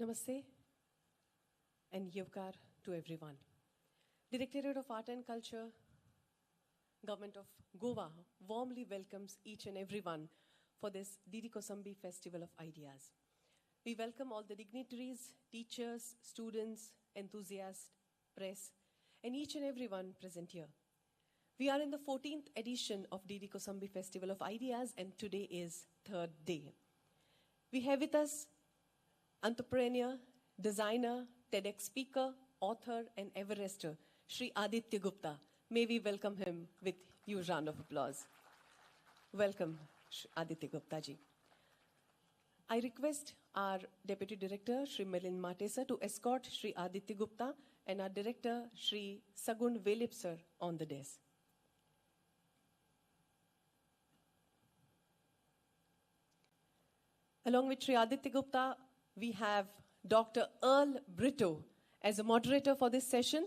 Namaste and Yevkar to everyone. Directorate of Art and Culture, Government of Goa warmly welcomes each and everyone for this Kosambi Festival of Ideas. We welcome all the dignitaries, teachers, students, enthusiasts, press, and each and everyone present here. We are in the 14th edition of Kosambi Festival of Ideas, and today is third day. We have with us entrepreneur, designer, TEDx speaker, author, and Everester, Shri Aditya Gupta. May we welcome him with huge round of applause. Welcome, Shri Aditya Gupta ji. I request our Deputy Director, Shri Milind Matesa, to escort Shri Aditya Gupta and our Director, Shri Sagun Velip sir, on the dais. Along with Shri Aditya Gupta, we have Dr. Earl Brito as a moderator for this session.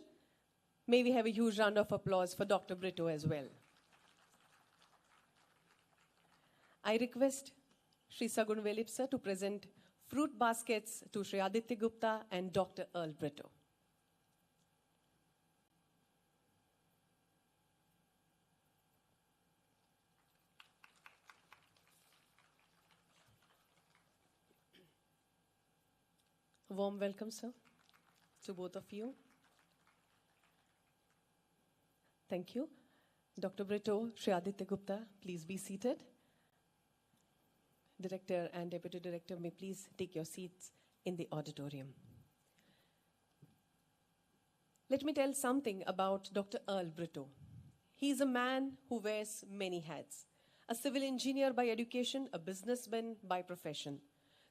May we have a huge round of applause for Dr. Brito as well. I request Shri Sagun Velip sir to present fruit baskets to Shri Aditya Gupta and Dr. Earl Brito. A warm welcome, sir, to both of you. Thank you. Dr. Brito, Shri Aditya Gupta, please be seated. Director and Deputy Director, may please take your seats in the auditorium. Let me tell something about Dr. Earl Brito. He is a man who wears many hats. A civil engineer by education, a businessman by profession.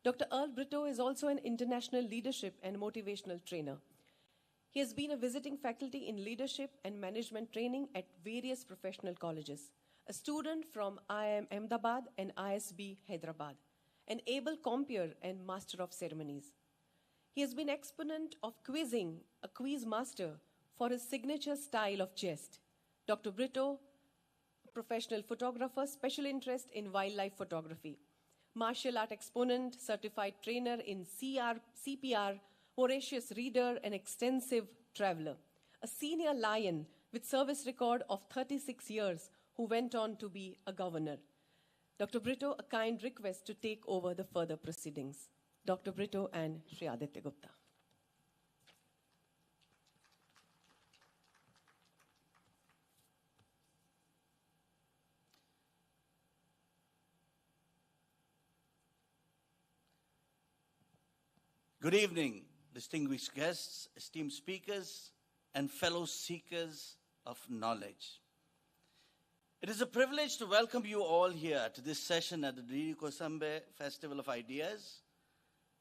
Dr. Earl Brito is also an international leadership and motivational trainer. He has been a visiting faculty in leadership and management training at various professional colleges, a student from IIM Ahmedabad and ISB Hyderabad, an able compeer and master of ceremonies. He has been exponent of quizzing, a quiz master for his signature style of jest. Dr. Brito, professional photographer, special interest in wildlife photography. Martial art exponent, certified trainer in CPR, voracious reader, and extensive traveler. A senior lion with service record of 36 years who went on to be a governor. Dr. Brito, a kind request to take over the further proceedings. Dr. Brito and Shri Aditya Gupta. Good evening, distinguished guests, esteemed speakers, and fellow seekers of knowledge. It is a privilege to welcome you all here to this session at the Kosambi Festival of Ideas,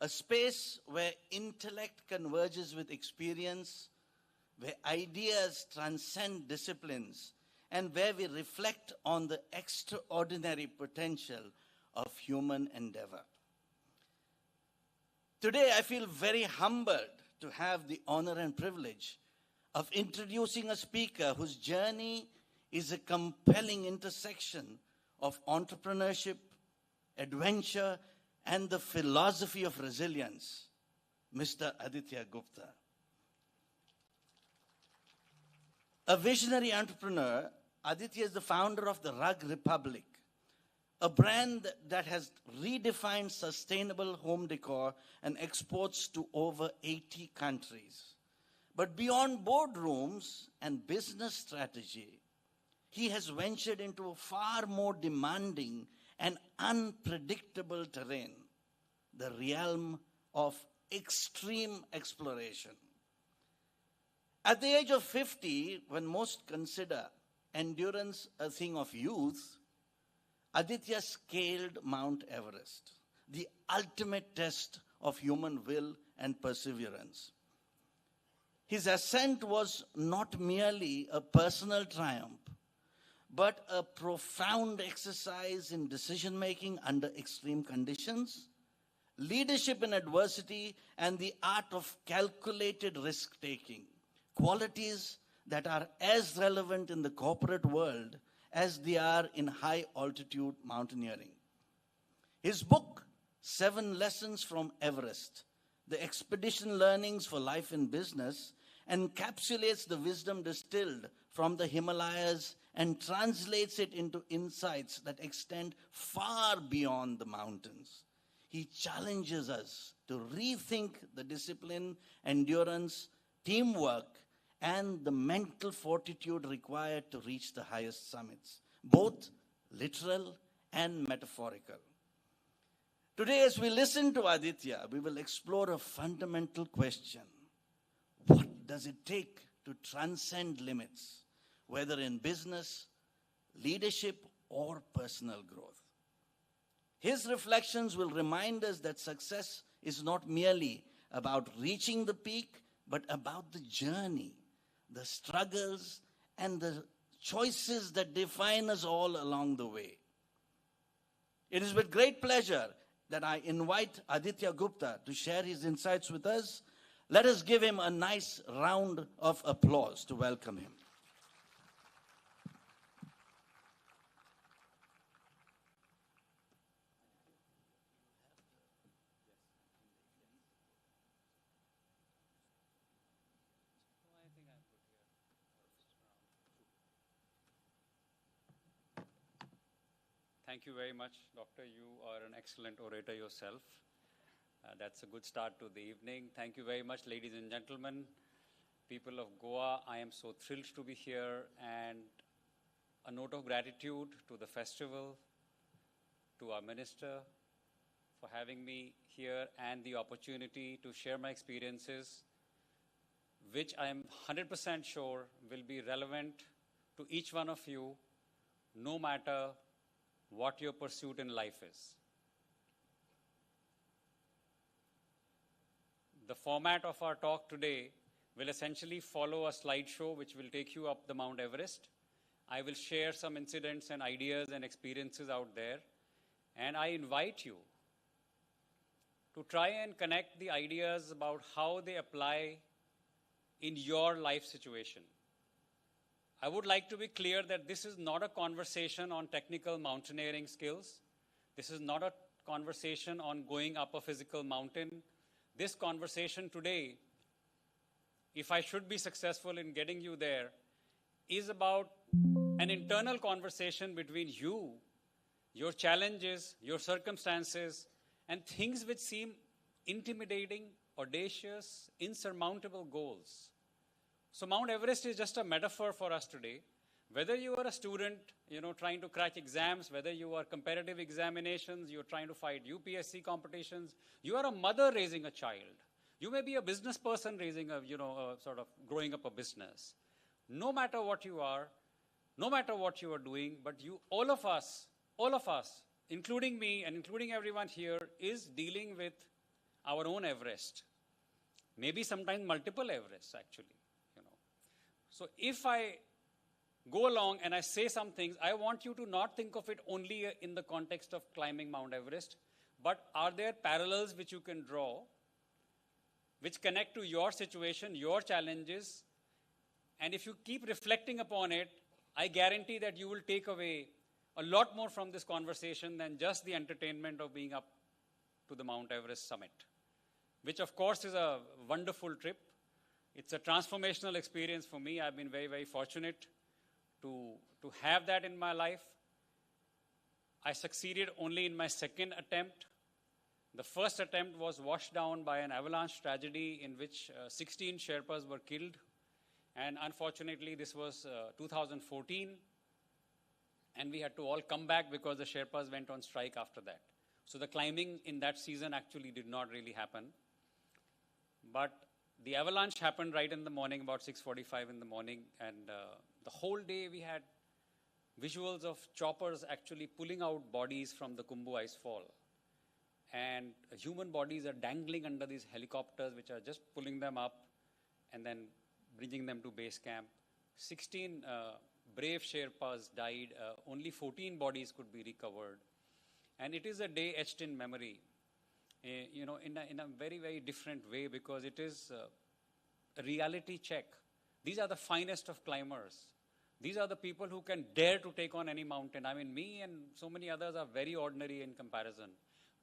a space where intellect converges with experience, where ideas transcend disciplines, and where we reflect on the extraordinary potential of human endeavor. Today, I feel very humbled to have the honor and privilege of introducing a speaker whose journey is a compelling intersection of entrepreneurship, adventure, and the philosophy of resilience, Mr. Aditya Gupta. A visionary entrepreneur, Aditya is the founder of the Rug Republic, a brand that has redefined sustainable home decor and exports to over 80 countries. But beyond boardrooms and business strategy, he has ventured into a far more demanding and unpredictable terrain, the realm of extreme exploration. At the age of 50, when most consider endurance a thing of youth, Aditya scaled Mount Everest, the ultimate test of human will and perseverance. His ascent was not merely a personal triumph, but a profound exercise in decision-making under extreme conditions, leadership in adversity, and the art of calculated risk-taking, qualities that are as relevant in the corporate world as they are in high-altitude mountaineering. His book, 7 Lessons from Everest, the expedition learnings for life and business, encapsulates the wisdom distilled from the Himalayas and translates it into insights that extend far beyond the mountains. He challenges us to rethink the discipline, endurance, teamwork, and the mental fortitude required to reach the highest summits, both literal and metaphorical. Today, as we listen to Aditya, we will explore a fundamental question. What does it take to transcend limits, whether in business, leadership, or personal growth? His reflections will remind us that success is not merely about reaching the peak, but about the journey, the struggles, and the choices that define us all along the way. It is with great pleasure that I invite Aditya Gupta to share his insights with us. Let us give him a nice round of applause to welcome him. Thank you very much, Doctor. You are an excellent orator yourself. That's a good start to the evening. Thank you very much, ladies and gentlemen. People of Goa, I am so thrilled to be here, and a note of gratitude to the festival, to our minister for having me here and the opportunity to share my experiences, which I am 100% sure will be relevant to each one of you, no matter what your pursuit in life is. The format of our talk today will essentially follow a slideshow which will take you up the Mount Everest. I will share some incidents and ideas and experiences out there, and I invite you to try and connect the ideas about how they apply in your life situation. I would like to be clear that this is not a conversation on technical mountaineering skills. This is not a conversation on going up a physical mountain. This conversation today, if I should be successful in getting you there, is about an internal conversation between you, your challenges, your circumstances, and things which seem intimidating, audacious, insurmountable goals. So Mount Everest is just a metaphor for us today. Whether you are a student, trying to crack exams, whether you are competitive examinations, you're trying to fight UPSC competitions, you are a mother raising a child. You may be a business person raising sort of growing up a business. No matter what you are, no matter what you are doing, but all of us, including me and including everyone here, is dealing with our own Everest. Maybe sometimes multiple Everests, actually. So if I go along and I say some things, I want you to not think of it only in the context of climbing Mount Everest, but are there parallels which you can draw, which connect to your situation, your challenges, and if you keep reflecting upon it, I guarantee that you will take away a lot more from this conversation than just the entertainment of being up to the Mount Everest summit, which of course is a wonderful trip. It's a transformational experience for me. I've been very, very fortunate to have that in my life. I succeeded only in my second attempt. The first attempt was washed down by an avalanche tragedy in which 16 Sherpas were killed. And unfortunately, this was 2014. And we had to all come back because the Sherpas went on strike after that. So the climbing in that season actually did not really happen. But the avalanche happened right in the morning, about 6:45 in the morning, and the whole day we had visuals of choppers actually pulling out bodies from the Khumbu ice fall. And human bodies are dangling under these helicopters, which are just pulling them up and then bringing them to base camp. 16 brave Sherpas died. Only 14 bodies could be recovered. And it is a day etched in memory. In a very, very different way, because it is a reality check. These are the finest of climbers. These are the people who can dare to take on any mountain. I mean, me and so many others are very ordinary in comparison.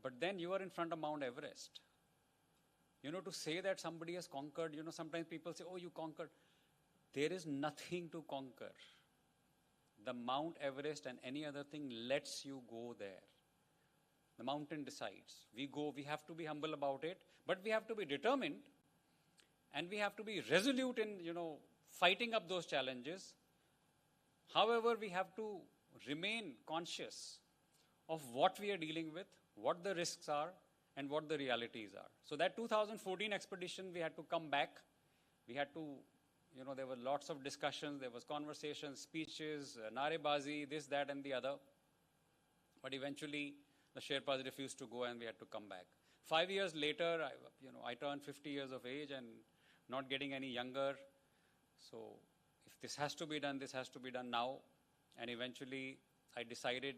But then you are in front of Mount Everest. To say that somebody has conquered, sometimes people say, oh, you conquered. There is nothing to conquer. The Mount Everest and any other thing lets you go there. The mountain decides. We go, we have to be humble about it, but we have to be determined and we have to be resolute in, fighting up those challenges. However, we have to remain conscious of what we are dealing with, what the risks are, and what the realities are. So that 2014 expedition, we had to come back. We had to, there were lots of discussions, there was conversations, speeches, narebazi, this, that, and the other. But eventually, the Sherpas refused to go and we had to come back. 5 years later, I turned 50 years of age and not getting any younger. So if this has to be done, this has to be done now. And eventually, I decided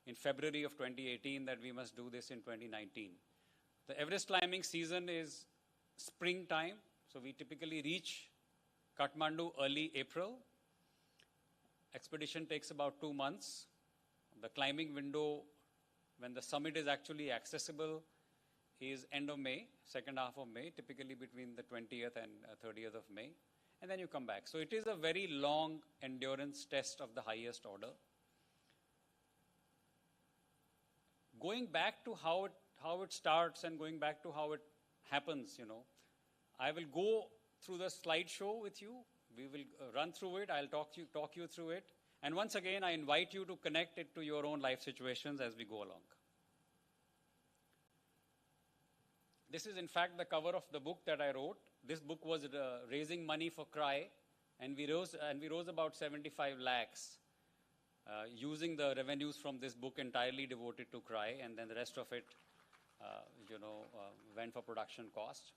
in February of 2018 that we must do this in 2019. The Everest climbing season is springtime. So we typically reach Kathmandu early April. Expedition takes about 2 months. The climbing window, when the summit is actually accessible, is end of May, second half of May, typically between the 20th and 30th of May. And then you come back. So it is a very long endurance test of the highest order. Going back to how it starts and going back to how it happens, I will go through the slideshow with you. We will run through it. I'll talk you through it. And once again, I invite you to connect it to your own life situations as we go along. This is, in fact, the cover of the book that I wrote. This book was raising money for CRY, and we rose about 75 lakhs using the revenues from this book entirely devoted to CRY, and then the rest of it, went for production cost.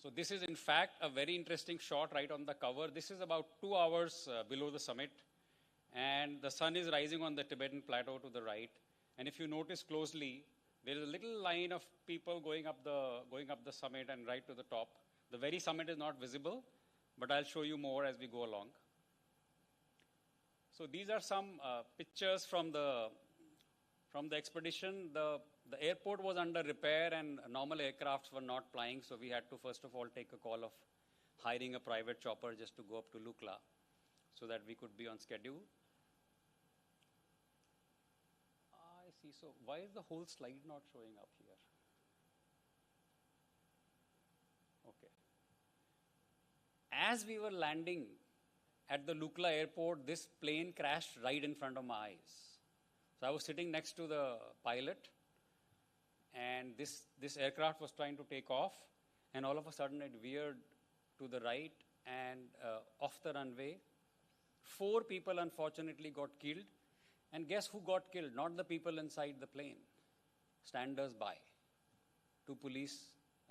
So this is, in fact, a very interesting shot right on the cover. This is about 2 hours below the summit, and the sun is rising on the Tibetan plateau to the right. And if you notice closely, there is a little line of people going up the summit and right to the top. The very summit is not visible, but I'll show you more as we go along. So these are some pictures from the expedition. The airport was under repair and normal aircrafts were not flying, so we had to first of all take a call of hiring a private chopper just to go up to Lukla so that we could be on schedule. I see. So why is the whole slide not showing up here? Okay. As we were landing at the Lukla airport, this plane crashed right in front of my eyes. So I was sitting next to the pilot, and this aircraft was trying to take off, and all of a sudden it veered to the right and off the runway. 4 people unfortunately got killed, and guess who got killed? Not the people inside the plane, standers by, 2 police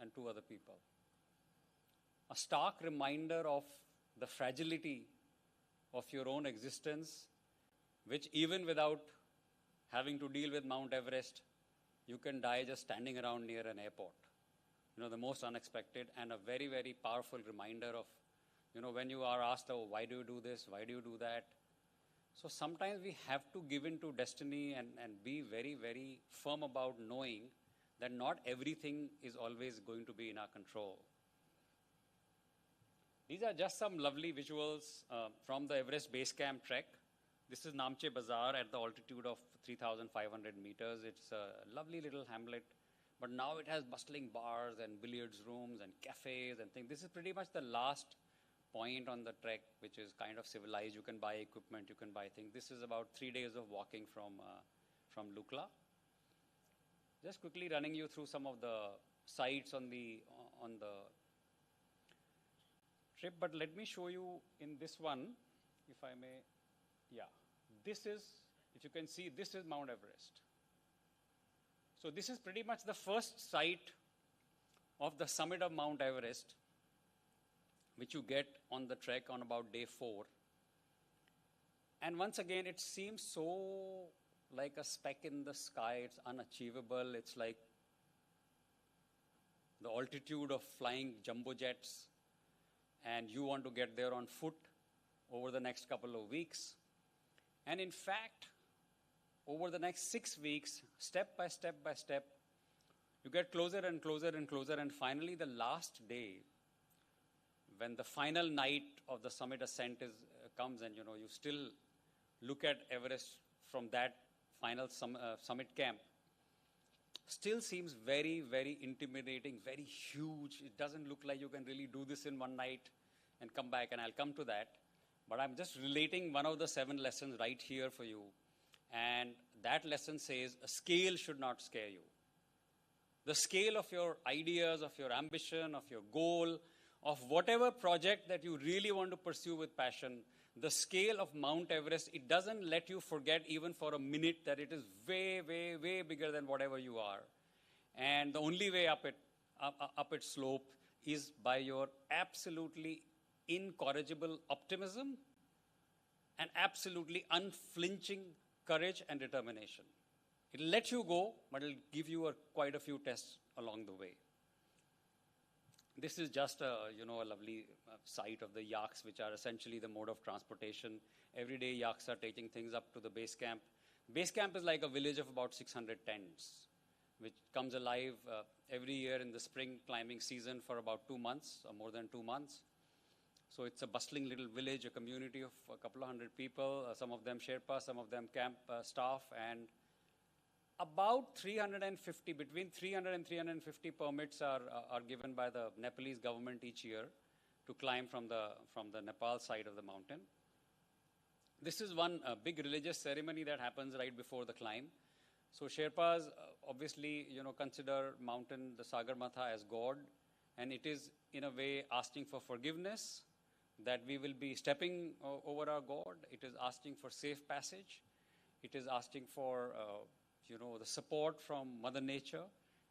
and 2 other people. A stark reminder of the fragility of your own existence, which even without having to deal with Mount Everest, you can die just standing around near an airport. The most unexpected, and a very, very powerful reminder of, when you are asked, oh, why do you do this? Why do you do that? So sometimes we have to give in to destiny and be very, very firm about knowing that not everything is always going to be in our control. These are just some lovely visuals from the Everest Base Camp trek. This is Namche Bazaar at the altitude of 3,500 meters. It's a lovely little hamlet, but now it has bustling bars and billiards rooms and cafes and things. This is pretty much the last point on the trek, which is kind of civilized. You can buy equipment, you can buy things. This is about 3 days of walking from Lukla. Just quickly running you through some of the sites on the trip, but let me show you in this one, if I may. Yeah, this is, if you can see, this is Mount Everest. So this is pretty much the first site of the summit of Mount Everest, which you get on the trek on about day 4. And once again, it seems so like a speck in the sky. It's unachievable. It's like the altitude of flying jumbo jets, and you want to get there on foot over the next couple of weeks. And in fact, over the next 6 weeks, step by step by step, You get closer and closer and closer, and finally the last day, when the final night of the summit ascent comes, and you still look at Everest from that final summit camp, still seems very, very intimidating, very huge. It doesn't look like you can really do this in one night and come back, and I'll come to that. But I'm just relating one of the 7 lessons right here for you. And that lesson says, a scale should not scare you. The scale of your ideas, of your ambition, of your goal, of whatever project that you really want to pursue with passion, the scale of Mount Everest, it doesn't let you forget even for a minute that it is way, way, way bigger than whatever you are. And the only way up its slope is by your absolutely incorrigible optimism and absolutely unflinching courage and determination. It'll let you go, but it'll give you quite a few tests along the way. This is just a lovely sight of the yaks, which are essentially the mode of transportation. Every day, yaks are taking things up to the base camp. Base camp is like a village of about 600 tents, which comes alive every year in the spring climbing season for about 2 months, or more than 2 months. So it's a bustling little village, a community of a couple of hundred people, some of them Sherpas, some of them camp staff, and about 350, between 300 and 350 permits are given by the Nepalese government each year to climb from the Nepal side of the mountain. This is one big religious ceremony that happens right before the climb. So Sherpas obviously, consider mountain, the Sagarmatha, as God, and it is in a way asking for forgiveness, that we will be stepping over our God. It is asking for safe passage. It is asking for the support from Mother Nature.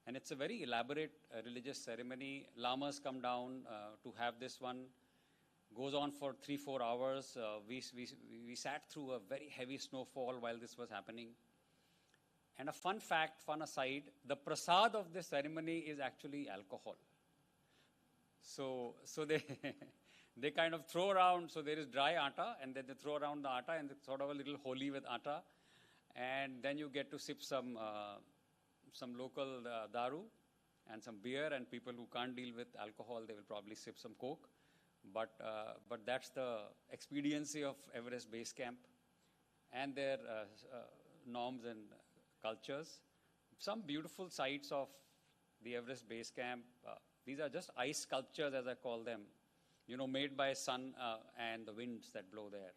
And it's a very elaborate religious ceremony. Lamas come down to have this one. Goes on for 3-4 hours. We sat through a very heavy snowfall while this was happening. And a fun aside, the prasad of this ceremony is actually alcohol. So they they kind of throw around, so there is dry atta, and then they throw around the atta, and it's sort of a little holy with atta. And then you get to sip some local daru and some beer, and people who can't deal with alcohol, they will probably sip some Coke. But that's the expediency of Everest Base Camp and their norms and cultures. Some beautiful sights of the Everest Base Camp. These are just ice sculptures, as I call them, made by sun and the winds that blow there.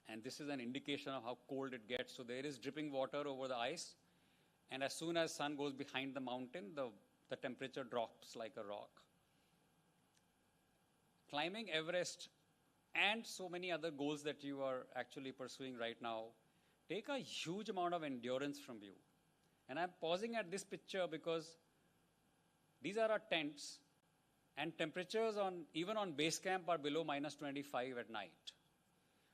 And this is an indication of how cold it gets. So there is dripping water over the ice. And as soon as sun goes behind the mountain, the temperature drops like a rock. Climbing Everest and so many other goals that you are actually pursuing right now take a huge amount of endurance from you. And I'm pausing at this picture because these are our tents, and temperatures even on base camp are below -25 at night.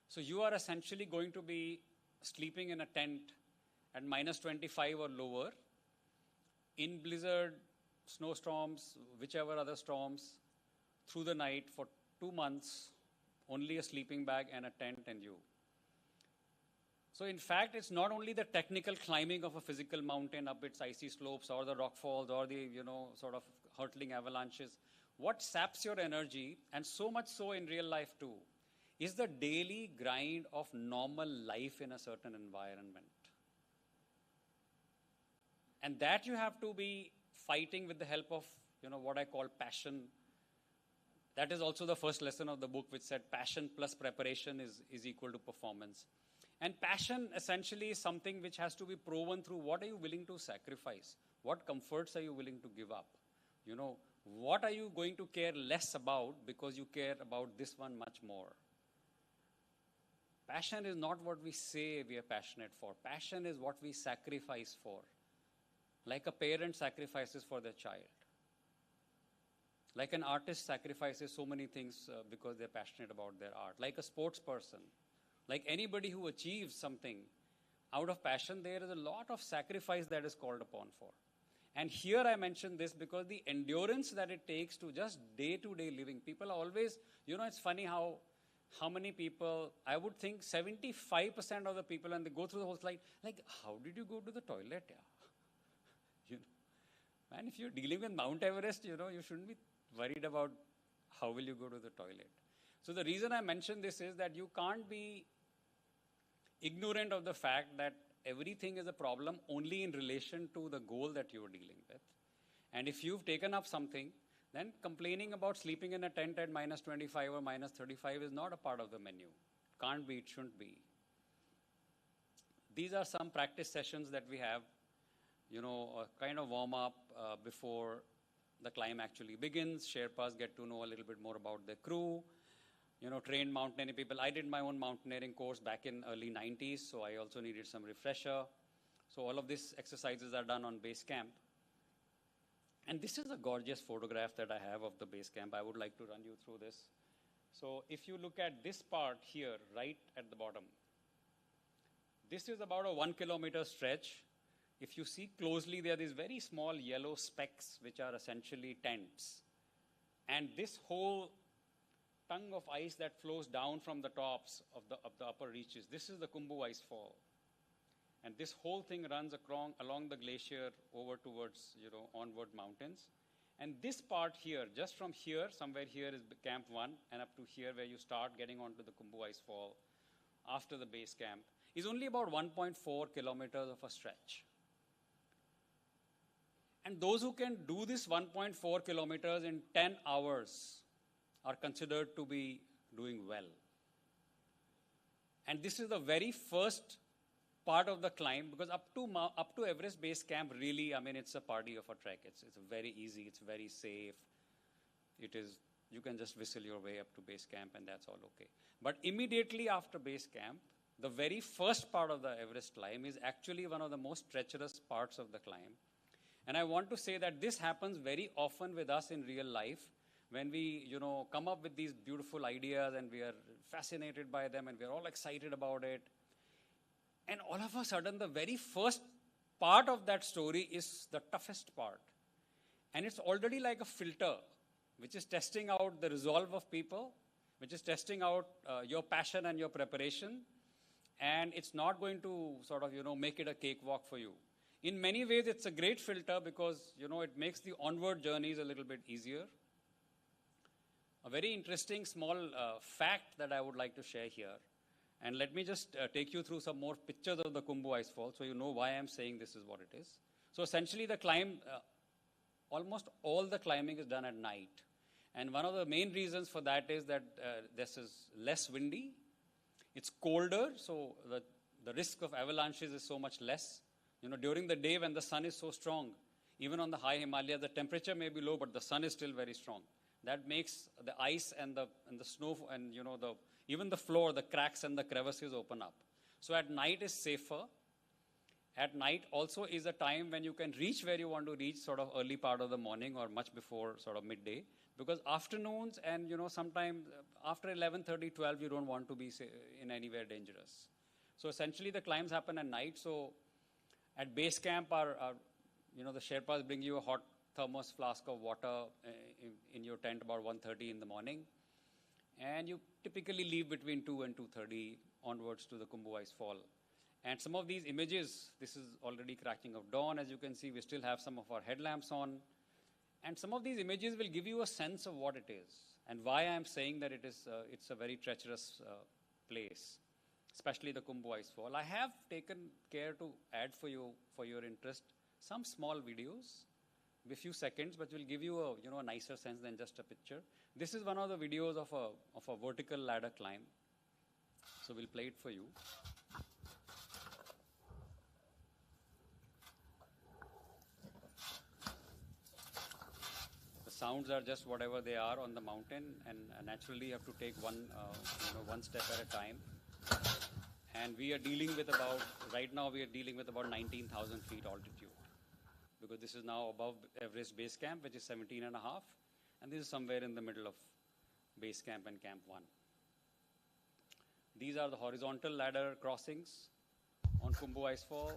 So you are essentially going to be sleeping in a tent at -25 or lower, in blizzard, snowstorms, whichever other storms, through the night for 2 months, only a sleeping bag and a tent and you. So in fact, it's not only the technical climbing of a physical mountain up its icy slopes, or the rock falls, or the, sort of hurtling avalanches. What saps your energy, and so much so in real life too, is the daily grind of normal life in a certain environment. And that you have to be fighting with the help of, what I call passion. That is also the first lesson of the book, which said passion plus preparation is equal to performance. And passion essentially is something which has to be proven through what are you willing to sacrifice? What comforts are you willing to give up? What are you going to care less about because you care about this one much more? Passion is not what we say we are passionate for. Passion is what we sacrifice for. Like a parent sacrifices for their child. Like an artist sacrifices so many things because they're passionate about their art. Like a sports person. Like anybody who achieves something out of passion, there is a lot of sacrifice that is called upon for. And here I mention this because the endurance that it takes to just day-to-day living. People are always, it's funny how many people, I would think 75% of the people, and they go through the whole slide, like, how did you go to the toilet? And if you're dealing with Mount Everest, you shouldn't be worried about how will you go to the toilet. So the reason I mention this is that you can't be ignorant of the fact that everything is a problem only in relation to the goal that you're dealing with. And if you've taken up something, then complaining about sleeping in a tent at minus 25 or minus 35 is not a part of the menu. Can't be, it shouldn't be. These are some practice sessions that we have, a kind of warm up before the climb actually begins. Sherpas get to know a little bit more about their crew. Trained mountaineering people. I did my own mountaineering course back in early 90s, so I also needed some refresher. So all of these exercises are done on base camp. And this is a gorgeous photograph that I have of the base camp. I would like to run you through this. So if you look at this part here, right at the bottom, this is about a 1 kilometer stretch. If you see closely, there are these very small yellow specks, which are essentially tents. And this whole tongue of ice that flows down from the tops of the upper reaches, this is the Khumbu Ice Fall. And this whole thing runs along the glacier over towards, onward mountains. And this part here, just from here, somewhere here is Camp 1, and up to here where you start getting onto the Khumbu Ice Fall after the base camp, is only about 1.4 kilometers of a stretch. And those who can do this 1.4 kilometers in 10 hours are considered to be doing well. And this is the very first part of the climb, because up to Everest Base Camp, really, it's a party of a trek. It's very easy, it's very safe. You can just whistle your way up to base camp and that's all okay. But immediately after base camp, the very first part of the Everest climb is actually one of the most treacherous parts of the climb. And I want to say that this happens very often with us in real life when we, come up with these beautiful ideas and we are fascinated by them and we're all excited about it. And all of a sudden, the very first part of that story is the toughest part. And it's already like a filter, which is testing out the resolve of people, which is testing out your passion and your preparation. And it's not going to sort of, make it a cakewalk for you. In many ways, it's a great filter because, it makes the onward journeys a little bit easier. A very interesting small fact that I would like to share here. And let me just take you through some more pictures of the Khumbu Ice Fall so you know why I'm saying this is what it is. So essentially the climb, almost all the climbing is done at night. And one of the main reasons for that is that this is less windy. It's colder, so the risk of avalanches is so much less. During the day when the sun is so strong, even on the high Himalayas, the temperature may be low, but the sun is still very strong. That makes the ice and the snow and, even the floor, the cracks and the crevices open up. So at night is safer. At night also is a time when you can reach where you want to reach sort of early part of the morning or much before sort of midday. Because afternoons and, sometime after 11:30, 12, you don't want to be in anywhere dangerous. So essentially the climbs happen at night. So at base camp, the Sherpas bring you a hot thermos flask of water in your tent about 1:30 in the morning. And you typically leave between 2 and 2:30 onwards to the Khumbu Ice Fall. And some of these images, this is already cracking of dawn. As you can see, we still have some of our headlamps on. And some of these images will give you a sense of what it is and why I'm saying that it's a very treacherous place, especially the Khumbu Ice Fall. I have taken care to add for you, for your interest, some small videos, a few seconds, but will give you a nicer sense than just a picture. This is one of the videos of a vertical ladder climb. So we'll play it for you. The sounds are just whatever they are on the mountain, and naturally you have to take one step at a time. And we are dealing with right now we are dealing with about 19,000 feet altitude, because this is now above Everest Base Camp, which is 17.5, and this is somewhere in the middle of Base Camp and Camp 1. These are the horizontal ladder crossings on Khumbu Ice Fall.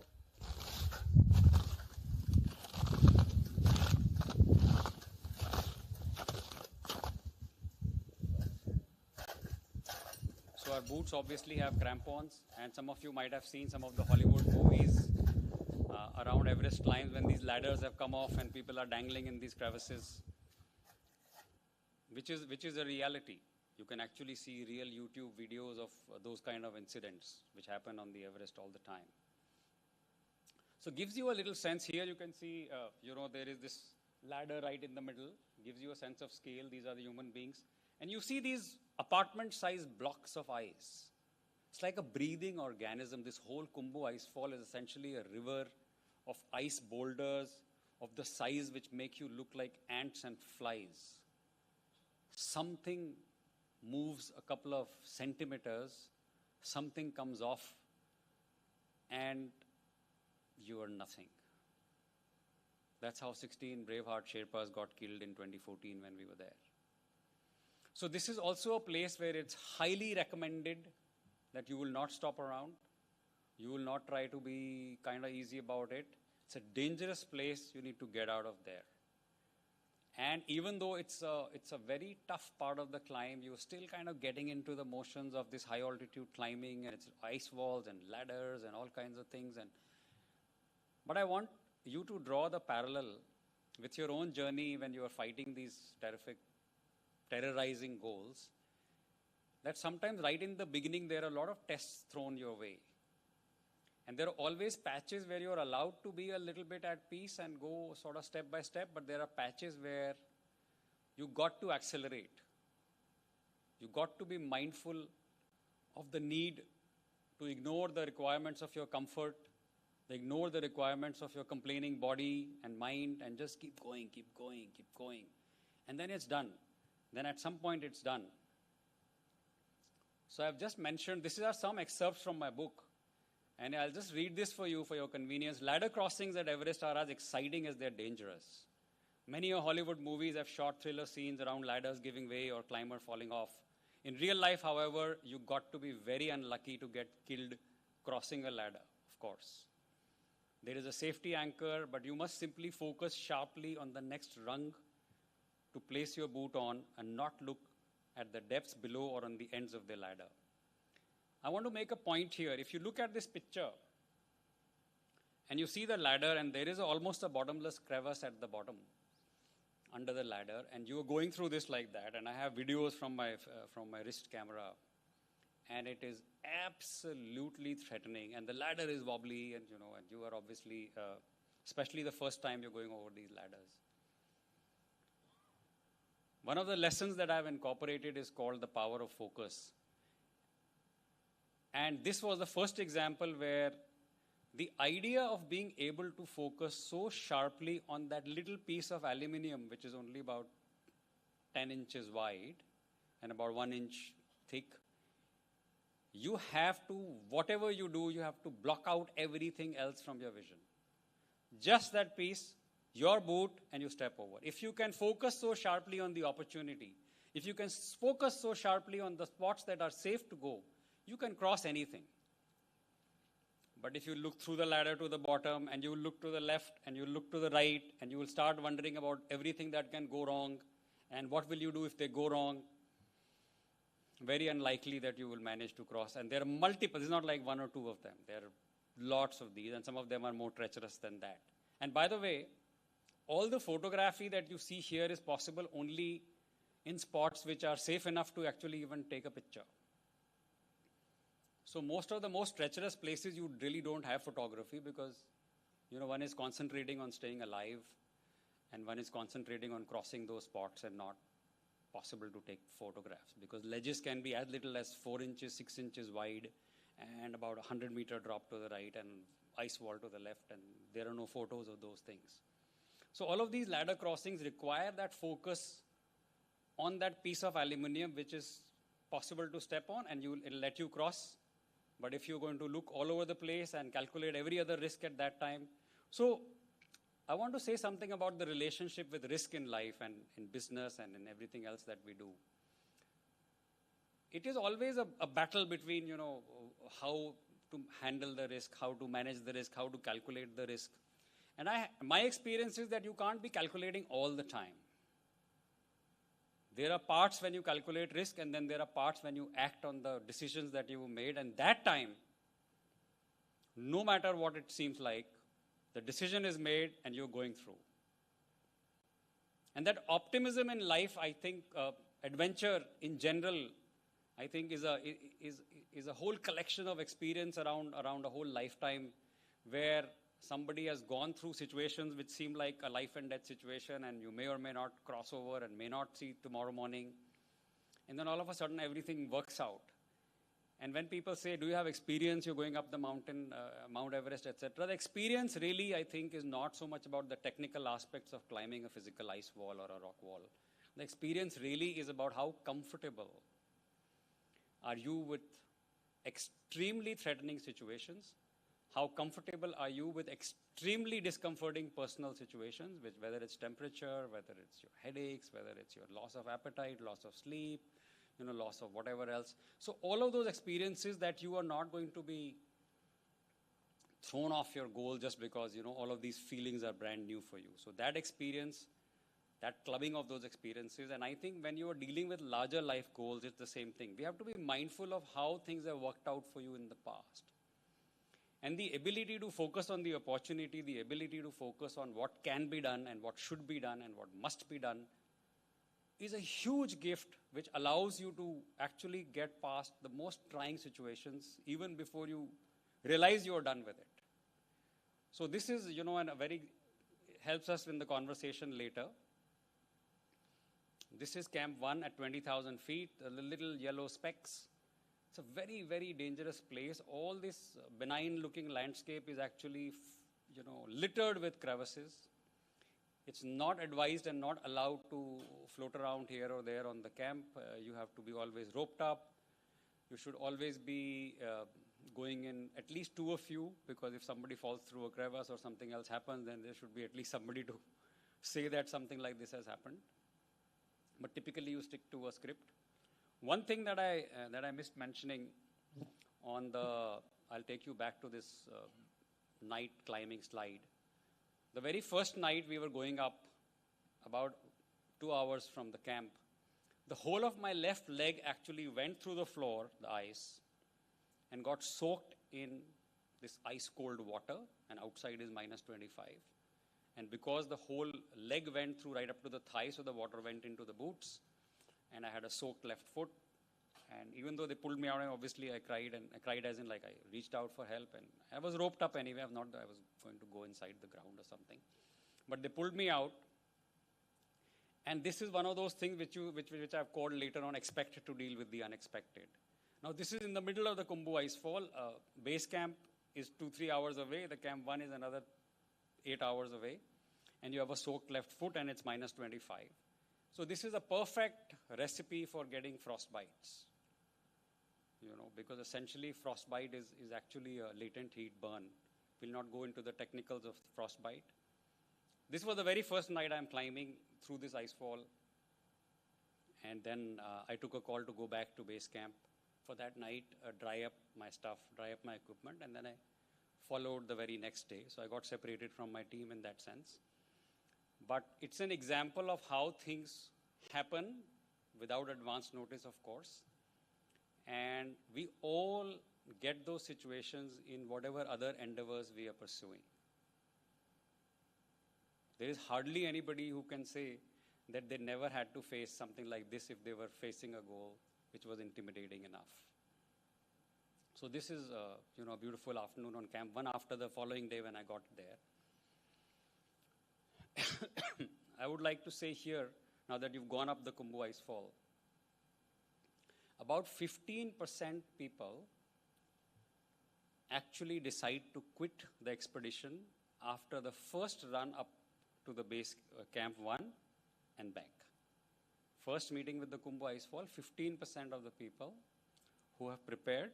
So our boots obviously have crampons, and some of you might have seen some of the Hollywood movies around Everest climbs when these ladders have come off and people are dangling in these crevices, which is a reality. You can actually see real YouTube videos of those kind of incidents which happen on the Everest all the time. So gives you a little sense here. You can see, there is this ladder right in the middle. Gives you a sense of scale. These are the human beings. And you see these apartment-sized blocks of ice. It's like a breathing organism. This whole Kumbu icefall is essentially a river of ice boulders of the size which make you look like ants and flies. Something moves a couple of centimeters, something comes off, and you are nothing. That's how 16 Braveheart Sherpas got killed in 2014 when we were there. So this is also a place where it's highly recommended that you will not stop around. You will not try to be kind of easy about it. It's a dangerous place. You need to get out of there. And even though it's a very tough part of the climb, you're still kind of getting into the motions of this high altitude climbing, and it's ice walls and ladders and all kinds of things. But I want you to draw the parallel with your own journey when you are fighting these terrorizing goals, that sometimes right in the beginning there are a lot of tests thrown your way. And there are always patches where you're allowed to be a little bit at peace and go sort of step by step, but there are patches where you got to accelerate. You got to be mindful of the need to ignore the requirements of your comfort, ignore the requirements of your complaining body and mind, and just keep going, keep going, keep going. And then it's done. Then at some point it's done. So I've just mentioned, these are some excerpts from my book. And I'll just read this for you for your convenience. Ladder crossings at Everest are as exciting as they're dangerous. Many Hollywood movies have short thriller scenes around ladders giving way or climber falling off. In real life, however, you got to be very unlucky to get killed crossing a ladder, of course. There is a safety anchor, but you must simply focus sharply on the next rung to place your boot on and not look at the depths below or on the ends of the ladder. I want to make a point here. If you look at this picture and you see the ladder, and there is almost a bottomless crevice at the bottom under the ladder, and you are going through this like that, and I have videos from my wrist camera, and it is absolutely threatening, and the ladder is wobbly, and you are obviously, especially the first time you're going over these ladders. One of the lessons that I've incorporated is called the power of focus. And this was the first example where the idea of being able to focus so sharply on that little piece of aluminum, which is only about 10 inches wide and about 1 inch thick, you have to, whatever you do, you have to block out everything else from your vision. Just that piece, your boot, and you step over. If you can focus so sharply on the opportunity, if you can focus so sharply on the spots that are safe to go, you can cross anything. But if you look through the ladder to the bottom, and you look to the left, and you look to the right, and you will start wondering about everything that can go wrong, and what will you do if they go wrong, very unlikely that you will manage to cross. And there are multiple, it's not like one or two of them. There are lots of these, and some of them are more treacherous than that. And by the way, all the photography that you see here is possible only in spots which are safe enough to actually even take a picture. So most of the most treacherous places you really don't have photography because, one is concentrating on staying alive and one is concentrating on crossing those spots and not possible to take photographs because ledges can be as little as 4 inches, 6 inches wide and about 100-meter drop to the right and ice wall to the left, and there are no photos of those things. So all of these ladder crossings require that focus on that piece of aluminum which is possible to step on, and it'll let you cross. But if you're going to look all over the place and calculate every other risk at that time. So I want to say something about the relationship with risk in life and in business and in everything else that we do. It is always a battle between, how to handle the risk, how to manage the risk, how to calculate the risk. And my experience is that you can't be calculating all the time. There are parts when you calculate risk, and then there are parts when you act on the decisions that you made. And that time, no matter what it seems like, The decision is made and you're going through. And that optimism in life, I think, adventure in general, I think is a whole collection of experience around a whole lifetime where somebody has gone through situations which seem like a life and death situation, and you may or may not cross over and may not see tomorrow morning. And then all of a sudden everything works out. And when people say, do you have experience, you're going up the mountain, Mount Everest, etc., the experience really, I think, is not so much about the technical aspects of climbing a physical ice wall or a rock wall. The experience really is about how comfortable are you with extremely threatening situations. How comfortable are you with extremely discomforting personal situations, whether it's temperature, whether it's your headaches, whether it's your loss of appetite, loss of sleep, loss of whatever else. So all of those experiences that you are not going to be thrown off your goal just because, all of these feelings are brand new for you. So that experience, that clubbing of those experiences, and I think when you are dealing with larger life goals, it's the same thing. We have to be mindful of how things have worked out for you in the past. And the ability to focus on the opportunity, the ability to focus on what can be done and what should be done and what must be done is a huge gift which allows you to actually get past the most trying situations even before you realize you're done with it. So this is, and a very helps us in the conversation later. This is Camp 1 at 20,000 feet, the little yellow specks. It's a very, very dangerous place. All this benign-looking landscape is actually, littered with crevices. It's not advised and not allowed to float around here or there on the camp. You have to be always roped up. You should always be going in at least two of you, because if somebody falls through a crevice or something else happens, then there should be at least somebody to say that something like this has happened. But typically you stick to a script. One thing that I missed mentioning I'll take you back to this night climbing slide. The very first night we were going up, about 2 hours from the camp, the whole of my left leg actually went through the floor, the ice, and got soaked in this ice cold water, and outside is minus 25. And because the whole leg went through right up to the thigh, so the water went into the boots, and I had a soaked left foot. And even though they pulled me out, obviously I cried, and I cried as in like I reached out for help, and I was roped up anyway. I was going to go inside the ground or something. But they pulled me out. And this is one of those things which I've called later on expect to deal with the unexpected. Now this is in the middle of the Khumbu Icefall. Base camp is 2-3 hours away. The camp 1 is another 8 hours away. And you have a soaked left foot, and it's minus 25. So this is a perfect recipe for getting frostbites. Because essentially frostbite is actually a latent heat burn. We'll not go into the technicals of frostbite. This was the very first night I'm climbing through this icefall. And then I took a call to go back to base camp for that night, dry up my stuff, dry up my equipment, and then I followed the very next day. So I got separated from my team in that sense. But it's an example of how things happen without advance notice, of course. And we all get those situations in whatever other endeavors we are pursuing. There is hardly anybody who can say that they never had to face something like this if they were facing a goal which was intimidating enough. So this is a beautiful afternoon on Camp 1 after the following day when I got there. I would like to say here, now that you've gone up the Khumbu Icefall, about 15% people actually decide to quit the expedition after the first run up to the base Camp 1 and back. First meeting with the Khumbu Icefall, 15% of the people who have prepared,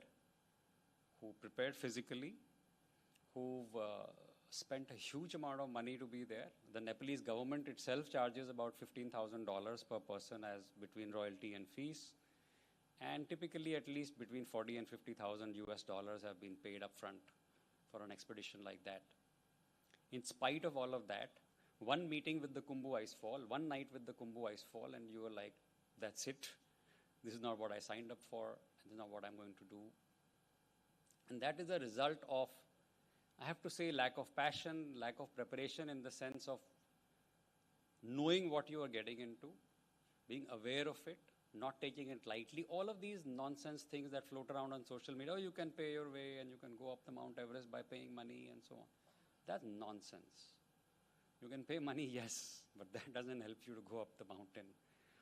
who prepared physically, who've spent a huge amount of money to be there. The Nepalese government itself charges about $15,000 per person as between royalty and fees. And typically at least between 40 and 50,000 US dollars have been paid up front for an expedition like that. In spite of all of that, one meeting with the Khumbu Icefall, one night with the Khumbu Icefall, and you were like, that's it. This is not what I signed up for. This is not what I'm going to do. And that is a result of I have to say lack of passion, lack of preparation in the sense of knowing what you are getting into, being aware of it, not taking it lightly. All of these nonsense things that float around on social media, oh, you can pay your way and you can go up the Mount Everest by paying money and so on. That's nonsense. You can pay money, yes, but that doesn't help you to go up the mountain.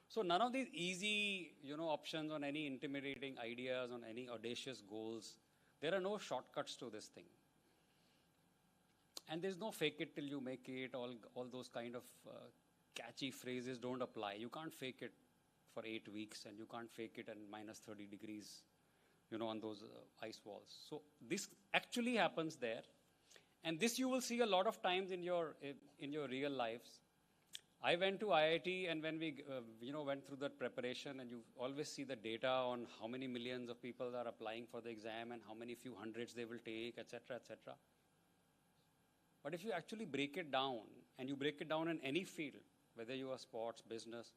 So none of these easy, options on any intimidating ideas, on any audacious goals. There are no shortcuts to this thing. And there's no fake it till you make it. All those kind of catchy phrases don't apply. You can't fake it for 8 weeks, and you can't fake it at minus 30 degrees, on those ice walls. So this actually happens there. And this you will see a lot of times in your real lives. I went to IIT, and when we went through that preparation, and you always see the data on how many millions of people are applying for the exam and how many few hundreds they will take, etc., etc. But if you actually break it down, and you break it down in any field, whether you are sports, business,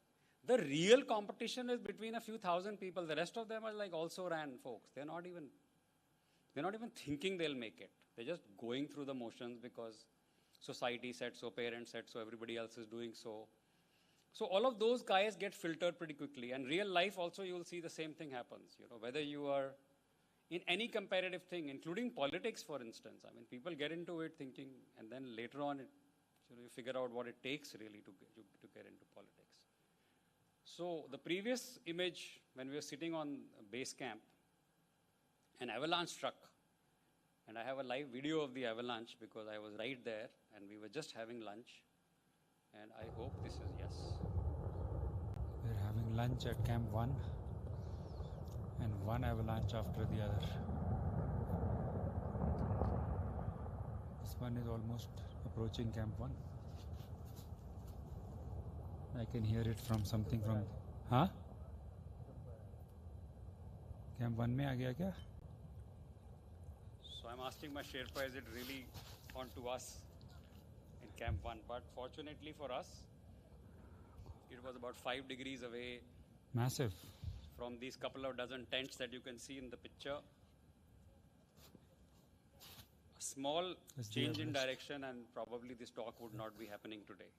the real competition is between a few thousand people. The rest of them are like also ran folks. They're not even thinking they'll make it. They're just going through the motions because society said so, parents said so, everybody else is doing so. So all of those guys get filtered pretty quickly. And real life also, you will see the same thing happens. Whether you are in any competitive thing, including politics, for instance. I mean, people get into it thinking, and then later on, you figure out what it takes really to get into politics. So the previous image, when we were sitting on base camp, an avalanche struck. And I have a live video of the avalanche because I was right there and we were just having lunch. And I hope this is yes. We're having lunch at Camp 1 and one avalanche after the other. This one is almost approaching Camp 1. I can hear it from something from... Huh? Camp 1 में आ गया क्या? So I'm asking my Sherpa, is it really onto us in Camp 1? But fortunately for us, it was about 5 degrees away. Massive. From these couple of dozen tents that you can see in the picture. A small change in direction and probably this talk would not be happening today.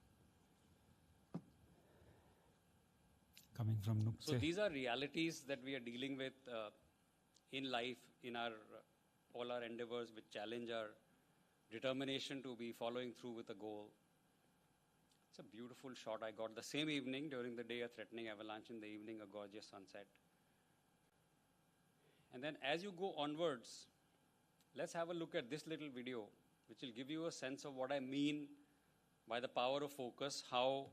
Coming from Nukse. So these are realities that we are dealing with in life, in our all our endeavors, which challenge our determination to be following through with a goal. It's a beautiful shot I got the same evening. During the day, a threatening avalanche. In the evening, a gorgeous sunset. And then as you go onwards, let's have a look at this little video, which will give you a sense of what I mean by the power of focus, how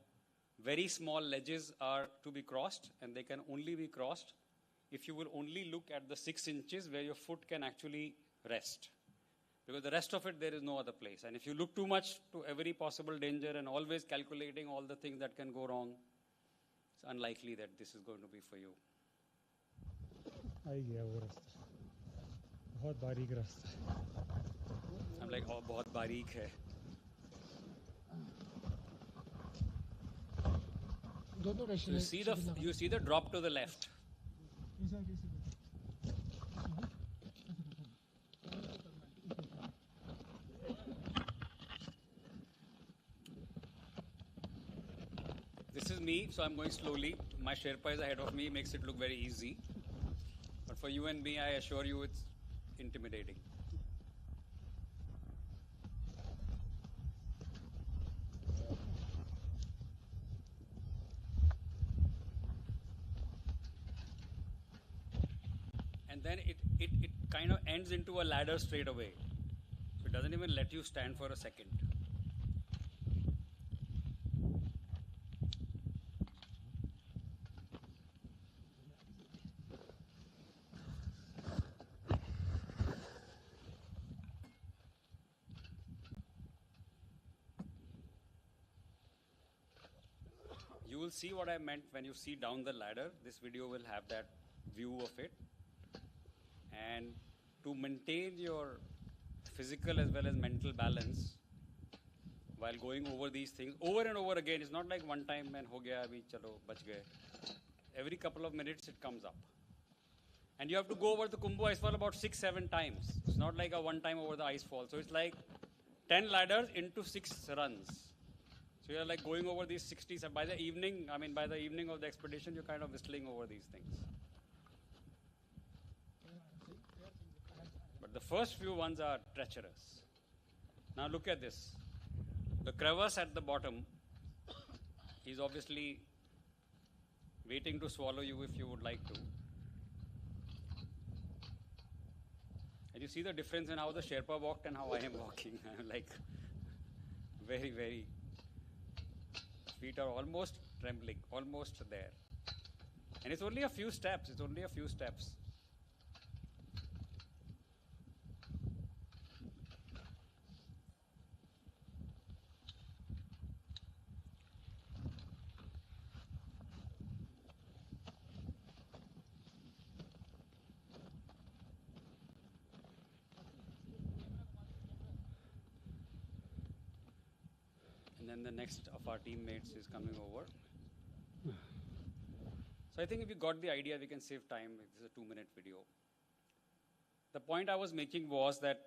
very small ledges are to be crossed, and they can only be crossed if you will only look at the 6 inches where your foot can actually rest. Because the rest of it, there is no other place. And if you look too much to every possible danger and always calculating all the things that can go wrong, it's unlikely that this is going to be for you. I'm like, oh, बहुत बारीक है. So you see the drop to the left. This is me, so I'm going slowly. My Sherpa is ahead of me, makes it look very easy. But for you and me, I assure you it's intimidating. And then it kind of ends into a ladder straight away. So it doesn't even let you stand for a second. You will see what I meant when you see down the ladder. This video will have that view of it. And to maintain your physical as well as mental balance while going over these things over and over again, it's not like one time and ho gaya abhi chalo bach gaye. Every couple of minutes it comes up. And you have to go over the Kumbu ice fall about 6-7 times. It's not like a one time over the ice fall. So it's like 10 ladders into 6 runs. So you're like going over these 60s. By the evening of the expedition, you're kind of whistling over these things. But the first few ones are treacherous. Now look at this. The crevasse at the bottom is obviously waiting to swallow you if you would like to. And you see the difference in how the Sherpa walked and how I am walking. I'm like very, very, feet are almost trembling, almost there. And it's only a few steps. And then the next of our teammates is coming over. So I think if you got the idea, we can save time. This is a 2-minute video. The point I was making was that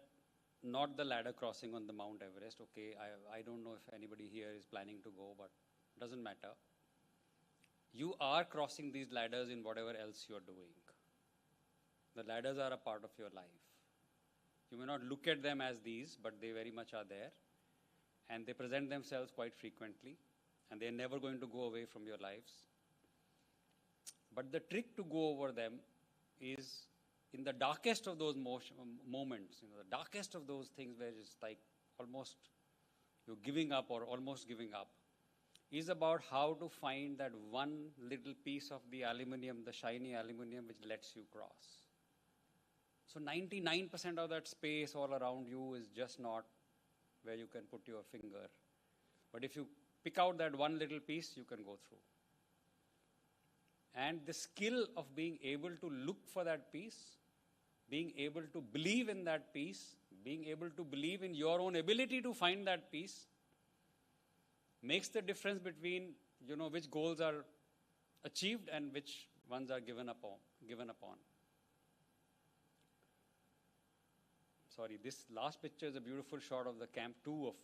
not the ladder crossing on the Mount Everest. Okay, I don't know if anybody here is planning to go, but it doesn't matter. You are crossing these ladders in whatever else you're doing. The ladders are a part of your life. You may not look at them as these, but they very much are there. And they present themselves quite frequently. And they're never going to go away from your lives. But the trick to go over them is in the darkest of those moments, the darkest of those things where it's like almost you're giving up or almost giving up, is about how to find that one little piece of the aluminum, the shiny aluminum, which lets you cross. So 99% of that space all around you is just not where you can put your finger. But if you pick out that one little piece, you can go through. And the skill of being able to look for that piece, being able to believe in that piece, being able to believe in your own ability to find that piece, makes the difference between, which goals are achieved and which ones are given upon. Sorry, this last picture is a beautiful shot of the Camp 2 of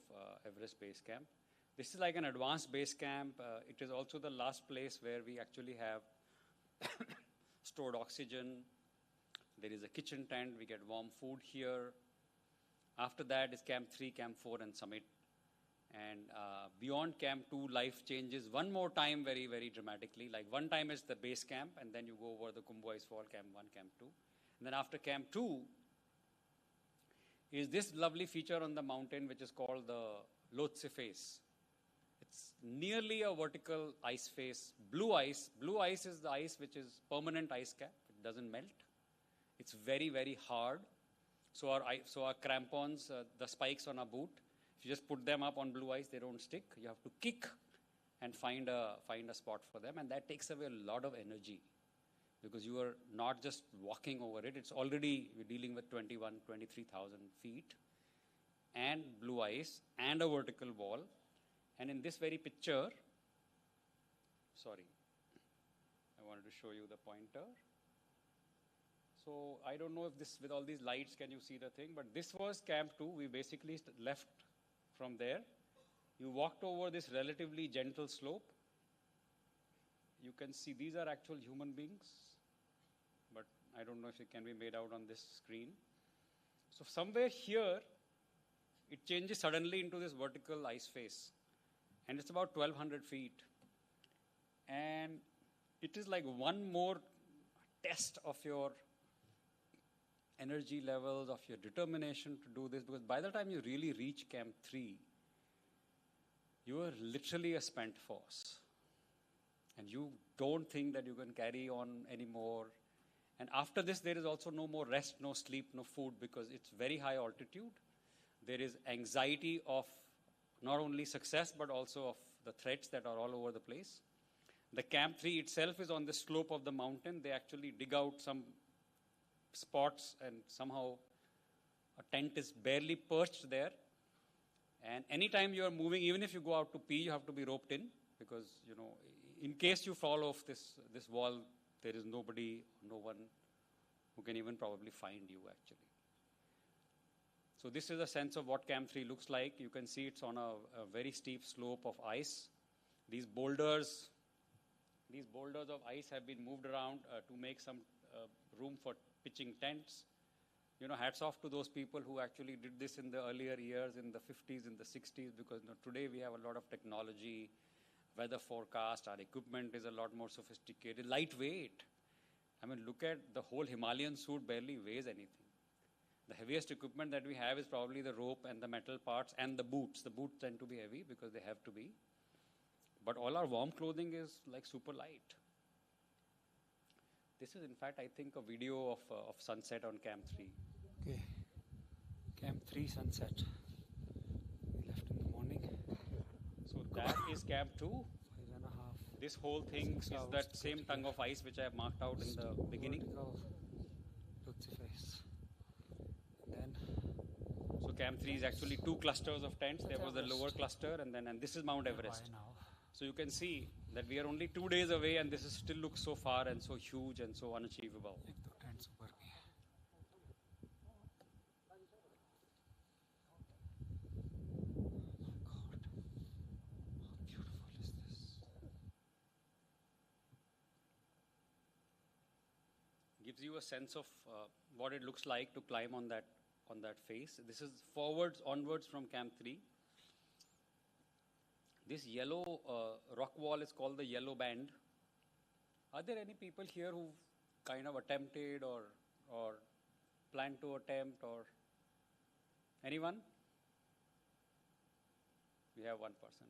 Everest Base Camp. This is like an advanced base camp. It is also the last place where we actually have stored oxygen. There is a kitchen tent. We get warm food here. After that is Camp 3, Camp 4, and Summit. And beyond Camp 2, life changes one more time very, very dramatically. Like one time is the base camp, and then you go over the Kumbu Ice Fall, Camp 1, Camp 2. And then after Camp 2, is this lovely feature on the mountain which is called the Lhotse Face. It's nearly a vertical ice face. Blue ice. Blue ice is the ice which is permanent ice cap. It doesn't melt. It's very, very hard. So our crampons, the spikes on our boot, if you just put them up on blue ice, they don't stick. You have to kick and find a spot for them. And that takes away a lot of energy. Because you are not just walking over it, it's already, we're dealing with 23,000 feet and blue ice and a vertical wall. And in this very picture, sorry, I wanted to show you the pointer. So I don't know if this, with all these lights, can you see the thing? But this was Camp 2. We basically left from there. You walked over this relatively gentle slope. You can see these are actual human beings. But I don't know if it can be made out on this screen. So somewhere here, it changes suddenly into this vertical ice face. And it's about 1,200 feet. And it is like one more test of your energy levels, of your determination to do this. Because by the time you really reach Camp 3, you are literally a spent force. And you don't think that you can carry on anymore. And after this, there is also no more rest, no sleep, no food, because it's very high altitude. There is anxiety of not only success, but also of the threats that are all over the place. The Camp 3 itself is on the slope of the mountain. They actually dig out some spots and somehow a tent is barely perched there. And anytime you are moving, even if you go out to pee, you have to be roped in because, in case you fall off this wall, there is nobody, no one who can even probably find you actually. So this is a sense of what Camp 3 looks like. You can see it's on a very steep slope of ice. These boulders of ice have been moved around to make some room for pitching tents. You know, hats off to those people who actually did this in the earlier years, in the 50s, in the 60s, because today we have a lot of technology, weather forecast, our equipment is a lot more sophisticated, lightweight. I mean, look at the whole Himalayan suit barely weighs anything. The heaviest equipment that we have is probably the rope and the metal parts and the boots. The boots tend to be heavy because they have to be. But all our warm clothing is like super light. This is, in fact, I think, a video of sunset on Camp 3. Okay, Camp 3 sunset. We left in the morning. So that is Camp 2. 5.5. This whole thing is that same tongue of ice which I have marked out in the beginning. Look the face. And then So Camp 3 is actually 2 clusters of tents. There was the lower cluster and this is Mount Everest. now. So you can see that we are only 2 days away and this is still looks so far and so huge and so unachievable. एक दो tents ऊपर भी हैं. Oh my God, how beautiful is this? Gives you a sense of what it looks like to climb on that face. This is onwards from Camp 3. This yellow rock wall is called the yellow band. Are there any people here who kind of attempted or plan to attempt or anyone? We have one person.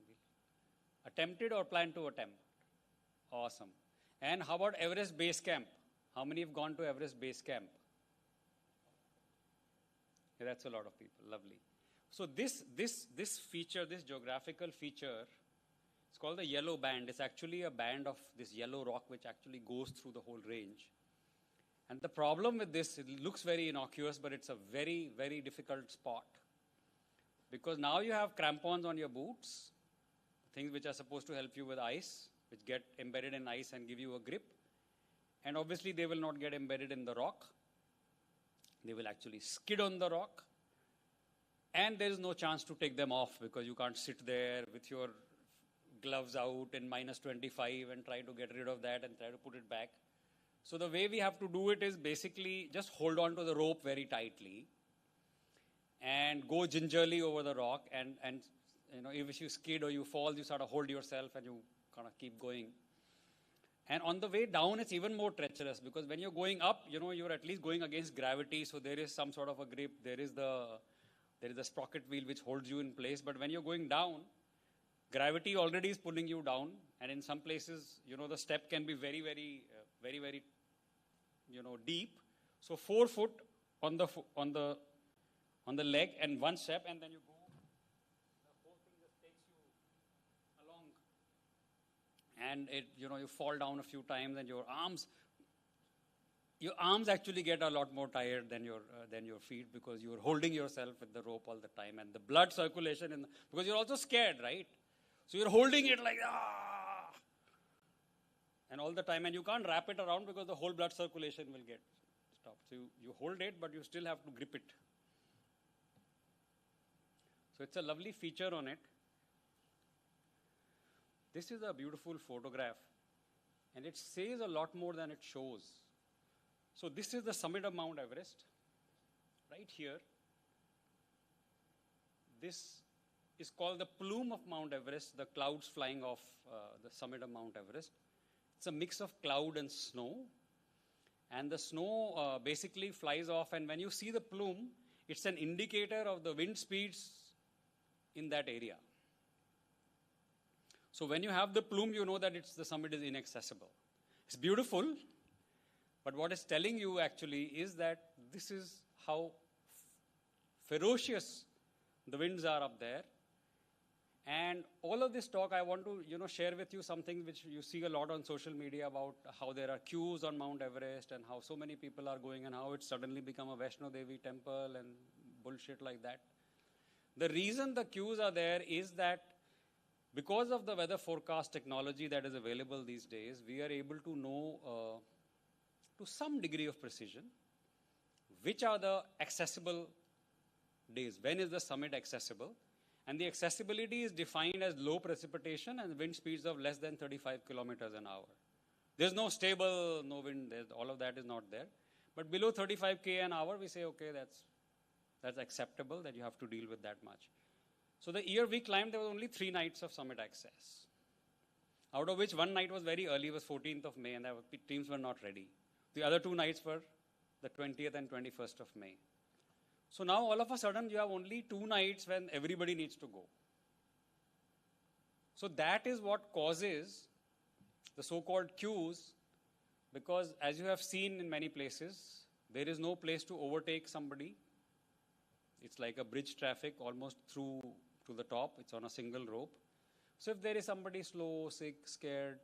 Attempted or plan to attempt? Awesome. And how about Everest Base Camp? How many have gone to Everest Base Camp? Yeah, that's a lot of people. Lovely. So this feature, this geographical feature, it's called the yellow band. It's actually a band of this yellow rock which actually goes through the whole range. And the problem with this, it looks very innocuous, but it's a very, very difficult spot. Because now you have crampons on your boots, things which are supposed to help you with ice, which get embedded in ice and give you a grip. And obviously they will not get embedded in the rock. They will actually skid on the rock. And there is no chance to take them off because you can't sit there with your gloves out in -25 and try to get rid of that and try to put it back. So the way we have to do it is basically just hold on to the rope very tightly and go gingerly over the rock. And you know, if you skid or you fall, you sort of hold yourself and you kind of keep going. And on the way down, it's even more treacherous because when you're going up, you know, you're at least going against gravity. So there is some sort of a grip. There is the sprocket wheel which holds you in place. But when you're going down, gravity already is pulling you down. And in some places, you know, the step can be very, very, you know, deep. So 4 foot on the leg and 1 step, and then you go. The whole thing just takes you along. And you know, you fall down a few times, and your arms actually get a lot more tired than your feet because you're holding yourself with the rope all the time, and the blood circulation because you're also scared, right? So you're holding it like and all the time, and you can't wrap it around because the whole blood circulation will get stopped. So you hold it, but you still have to grip it. So it's a lovely feature on it. This is a beautiful photograph, and it says a lot more than it shows. So this is the summit of Mount Everest, right here. This is called the plume of Mount Everest, the clouds flying off the summit of Mount Everest. It's a mix of cloud and snow. And the snow basically flies off, and when you see the plume, it's an indicator of the wind speeds in that area. So when you have the plume, you know that the summit is inaccessible. It's beautiful, but what it's telling you actually is that this is how ferocious the winds are up there. And all of this talk, I want to, you know, share with you something which you see a lot on social media about how there are queues on Mount Everest and how so many people are going and how it's suddenly become a Vaishno Devi temple and bullshit like that. The reason the queues are there is that because of the weather forecast technology that is available these days, we are able to know to some degree of precision which are the accessible days. When is the summit accessible? And the accessibility is defined as low precipitation and wind speeds of less than 35 kilometers an hour. There's no stable, no wind, all of that is not there. But below 35 k an hour, we say, okay, that's acceptable, that you have to deal with that much. So the year we climbed, there was only 3 nights of summit access, out of which one night was very early, was 14th of May, and the teams were not ready. The other 2 nights were the 20th and 21st of May. So now all of a sudden you have only 2 nights when everybody needs to go. So that is what causes the so-called queues, because as you have seen in many places, there is no place to overtake somebody. It's like a bridge traffic almost through to the top. It's on a single rope. So if there is somebody slow, sick, scared,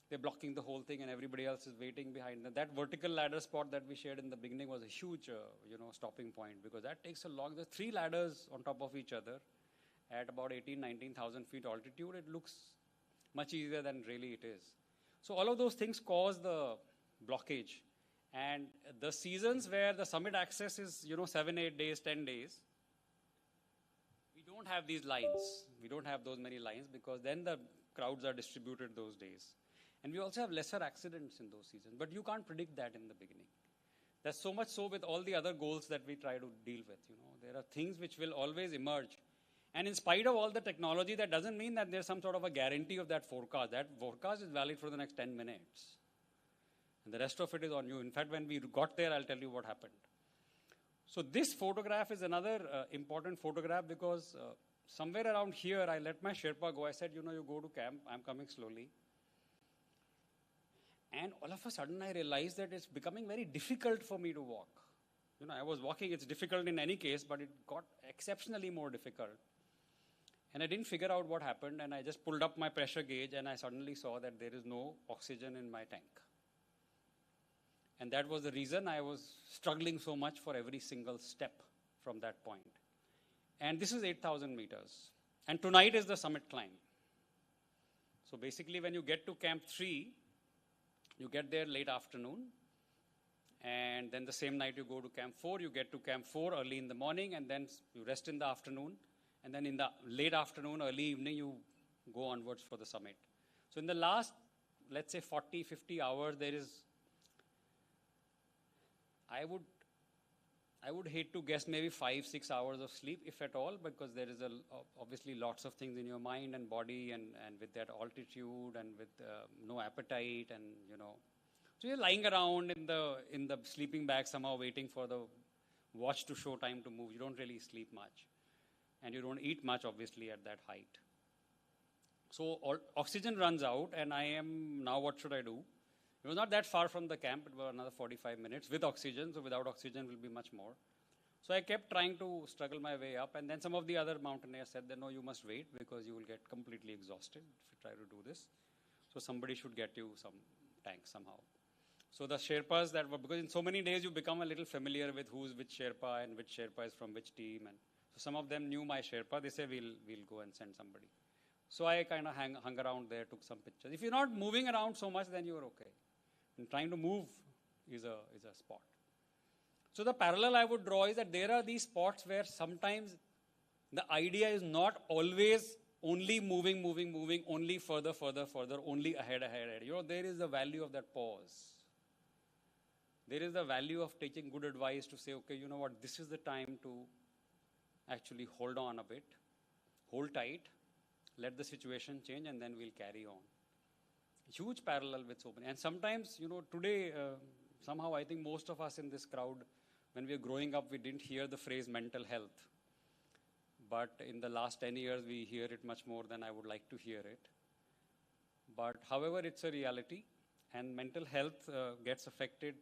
they're blocking the whole thing and everybody else is waiting behind them. That vertical ladder spot that we shared in the beginning was a huge stopping point, because that takes a long, there's 3 ladders on top of each other at about 19,000 feet altitude. It looks much easier than really it is. So all of those things cause the blockage. And the seasons where the summit access is, 7, 8 days, 10 days, we don't have these lines. We don't have those many lines, because then the crowds are distributed those days. And we also have lesser accidents in those seasons. But you can't predict that in the beginning. That's so much so with all the other goals that we try to deal with. There are things which will always emerge. And in spite of all the technology, that doesn't mean that there's some sort of a guarantee of that forecast. That forecast is valid for the next 10 minutes. And the rest of it is on you. In fact, when we got there, I'll tell you what happened. So this photograph is another important photograph, because somewhere around here, I let my Sherpa go. I said, you go to camp. I'm coming slowly. And all of a sudden, I realized that it's becoming very difficult for me to walk. I was walking. It's difficult in any case, but it got exceptionally more difficult. And I didn't figure out what happened, and I just pulled up my pressure gauge, and I suddenly saw that there is no oxygen in my tank. And that was the reason I was struggling so much for every single step from that point. And this is 8,000 meters. And tonight is the summit climb. So basically, when you get to Camp 3, you get there late afternoon. And then the same night you go to Camp 4, you get to Camp 4 early in the morning, and then you rest in the afternoon. And then in the late afternoon, early evening, you go onwards for the summit. So in the last, let's say 40, 50 hours, there is, I would hate to guess maybe 5, 6 hours of sleep, if at all, because there is obviously lots of things in your mind and body, and with that altitude and with no appetite, and so you're lying around in the sleeping bag somehow, waiting for the watch to show time to move. You don't really sleep much, and you don't eat much, obviously, at that height. So oxygen runs out, and I am now, what should I do? It was not that far from the camp. It was another 45 minutes with oxygen. So without oxygen, it will be much more. So I kept trying to struggle my way up. And then some of the other mountaineers said that, no, you must wait, because you will get completely exhausted if you try to do this. So somebody should get you some tank somehow. So the Sherpas that were, because in so many days you become a little familiar with who's which Sherpa and which Sherpa is from which team. And so some of them knew my Sherpa. They said, we'll go and send somebody. So I kind of hung around there, took some pictures. If you're not moving around so much, then you're okay. And trying to move is a spot. So the parallel I would draw is that there are these spots where sometimes the idea is not always only moving, only further, only ahead. There is the value of that pause. There is the value of taking good advice to say, okay, you know what, this is the time to actually hold on a bit, hold tight, let the situation change, and then we'll carry on. Huge parallel with so many. And sometimes, today, somehow I think most of us in this crowd, when we were growing up, we didn't hear the phrase mental health. But in the last 10 years, we hear it much more than I would like to hear it. But however, it's a reality. And mental health gets affected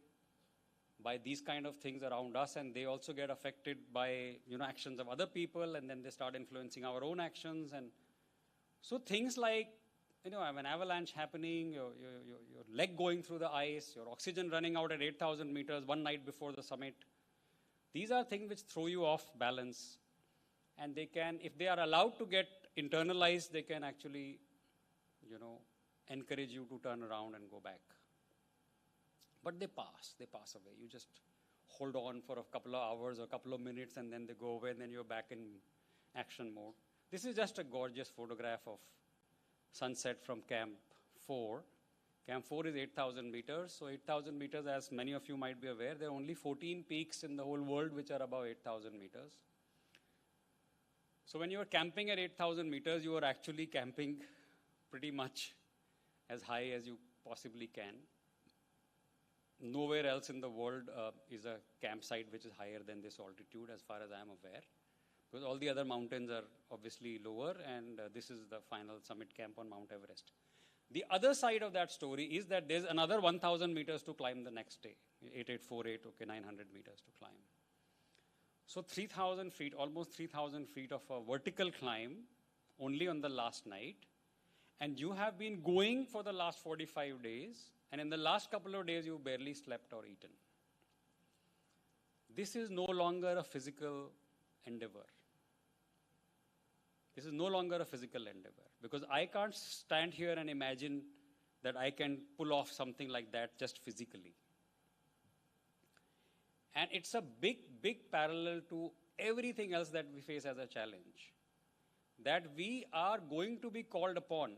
by these kind of things around us. And they also get affected by, actions of other people. And then they start influencing our own actions. And so things like, an avalanche happening, your leg going through the ice, your oxygen running out at 8,000 meters one night before the summit. These are things which throw you off balance. And they can, if they are allowed to get internalized, they can actually, encourage you to turn around and go back. But they pass away. You just hold on for a couple of hours or a couple of minutes and then they go away and then you're back in action mode. This is just a gorgeous photograph of sunset from Camp 4. Camp 4 is 8,000 meters. So 8,000 meters, as many of you might be aware, there are only 14 peaks in the whole world which are above 8,000 meters. So when you are camping at 8,000 meters, you are actually camping pretty much as high as you possibly can. Nowhere else in the world is a campsite which is higher than this altitude as far as I am aware. Because all the other mountains are obviously lower, and this is the final summit camp on Mount Everest. The other side of that story is that there's another 1,000 meters to climb the next day. 8848, okay, 900 meters to climb. So 3,000 feet, almost 3,000 feet of a vertical climb only on the last night. And you have been going for the last 45 days, and in the last couple of days you barely slept or eaten. This is no longer a physical endeavor. This is no longer a physical endeavor, because I can't stand here and imagine that I can pull off something like that just physically. And it's a big, big parallel to everything else that we face as a challenge. That we are going to be called upon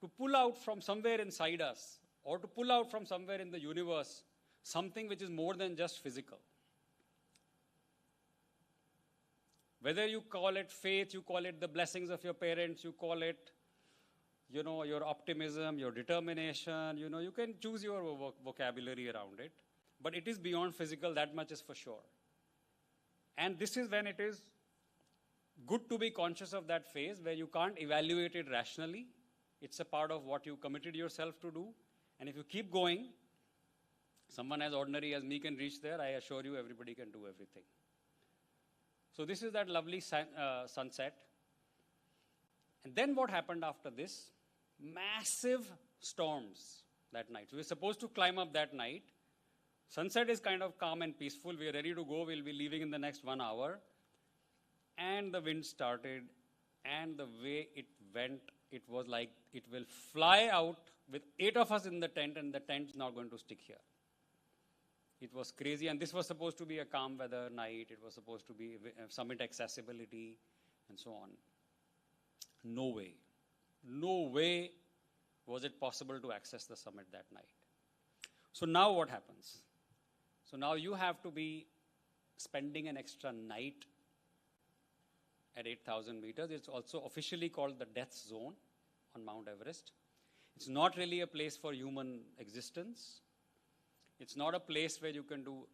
to pull out from somewhere inside us, or to pull out from somewhere in the universe, something which is more than just physical. Whether you call it faith, you call it the blessings of your parents, you call it, your optimism, your determination, you can choose your vocabulary around it. But it is beyond physical, that much is for sure. And this is when it is good to be conscious of that phase where you can't evaluate it rationally. It's a part of what you committed yourself to do. And if you keep going, someone as ordinary as me can reach there. I assure you everybody can do everything. So this is that lovely sunset. And then what happened after this? Massive storms that night. So we're supposed to climb up that night. Sunset is kind of calm and peaceful. We're ready to go. We'll be leaving in the next 1 hour. And the wind started. And the way it went, it was like it will fly out with 8 of us in the tent, and the tent's not going to stick here. It was crazy, and this was supposed to be a calm weather night. It was supposed to be summit accessibility and so on. No way was it possible to access the summit that night. So now what happens? So now you have to be spending an extra night at 8,000 meters. It's also officially called the death zone on Mount Everest. It's not really a place for human existence. It's not a place where you can do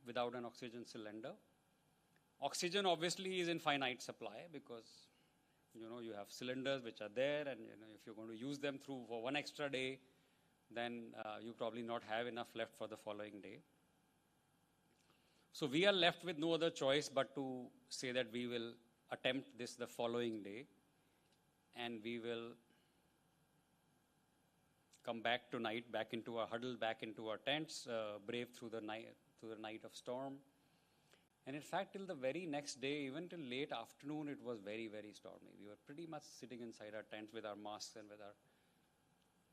without an oxygen cylinder. Oxygen obviously is in finite supply because you have cylinders which are there, and if you're going to use them for one extra day, then you probably not have enough left for the following day. So we are left with no other choice but to say that we will attempt this the following day, and we will come back tonight, huddle back into our tents, brave through the night of storm. And in fact, till the very next day, even till late afternoon, it was very, very stormy. We were pretty much sitting inside our tents with our masks and with our...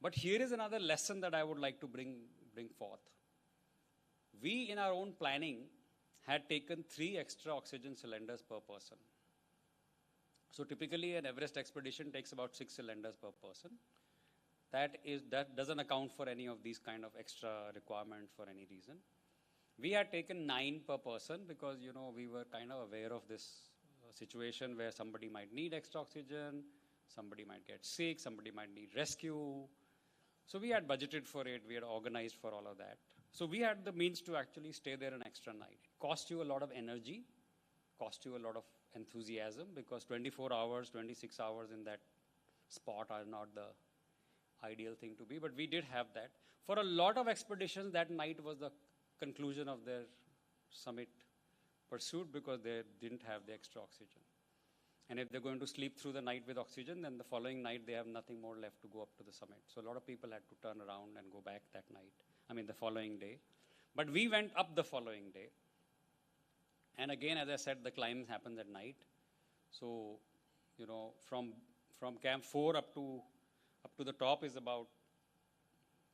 But here is another lesson that I would like to bring forth. We, in our own planning, had taken 3 extra oxygen cylinders per person. So typically, an Everest expedition takes about 6 cylinders per person. That doesn't account for any of these kind of extra requirements for any reason. We had taken 9 per person because, we were kind of aware of this situation where somebody might need extra oxygen, somebody might get sick, somebody might need rescue. So we had budgeted for it, we had organized for all of that. So we had the means to actually stay there an extra night. It cost you a lot of energy, cost you a lot of enthusiasm, because 24 hours, 26 hours in that spot are not the ideal thing to be, but we did have that. For a lot of expeditions, that night was the conclusion of their summit pursuit because they didn't have the extra oxygen. And if they're going to sleep through the night with oxygen, then the following night they have nothing more left to go up to the summit. So a lot of people had to turn around and go back that night, the following day. But we went up the following day. And again, as I said, the climb happens at night. So, from Camp 4 up to the top is about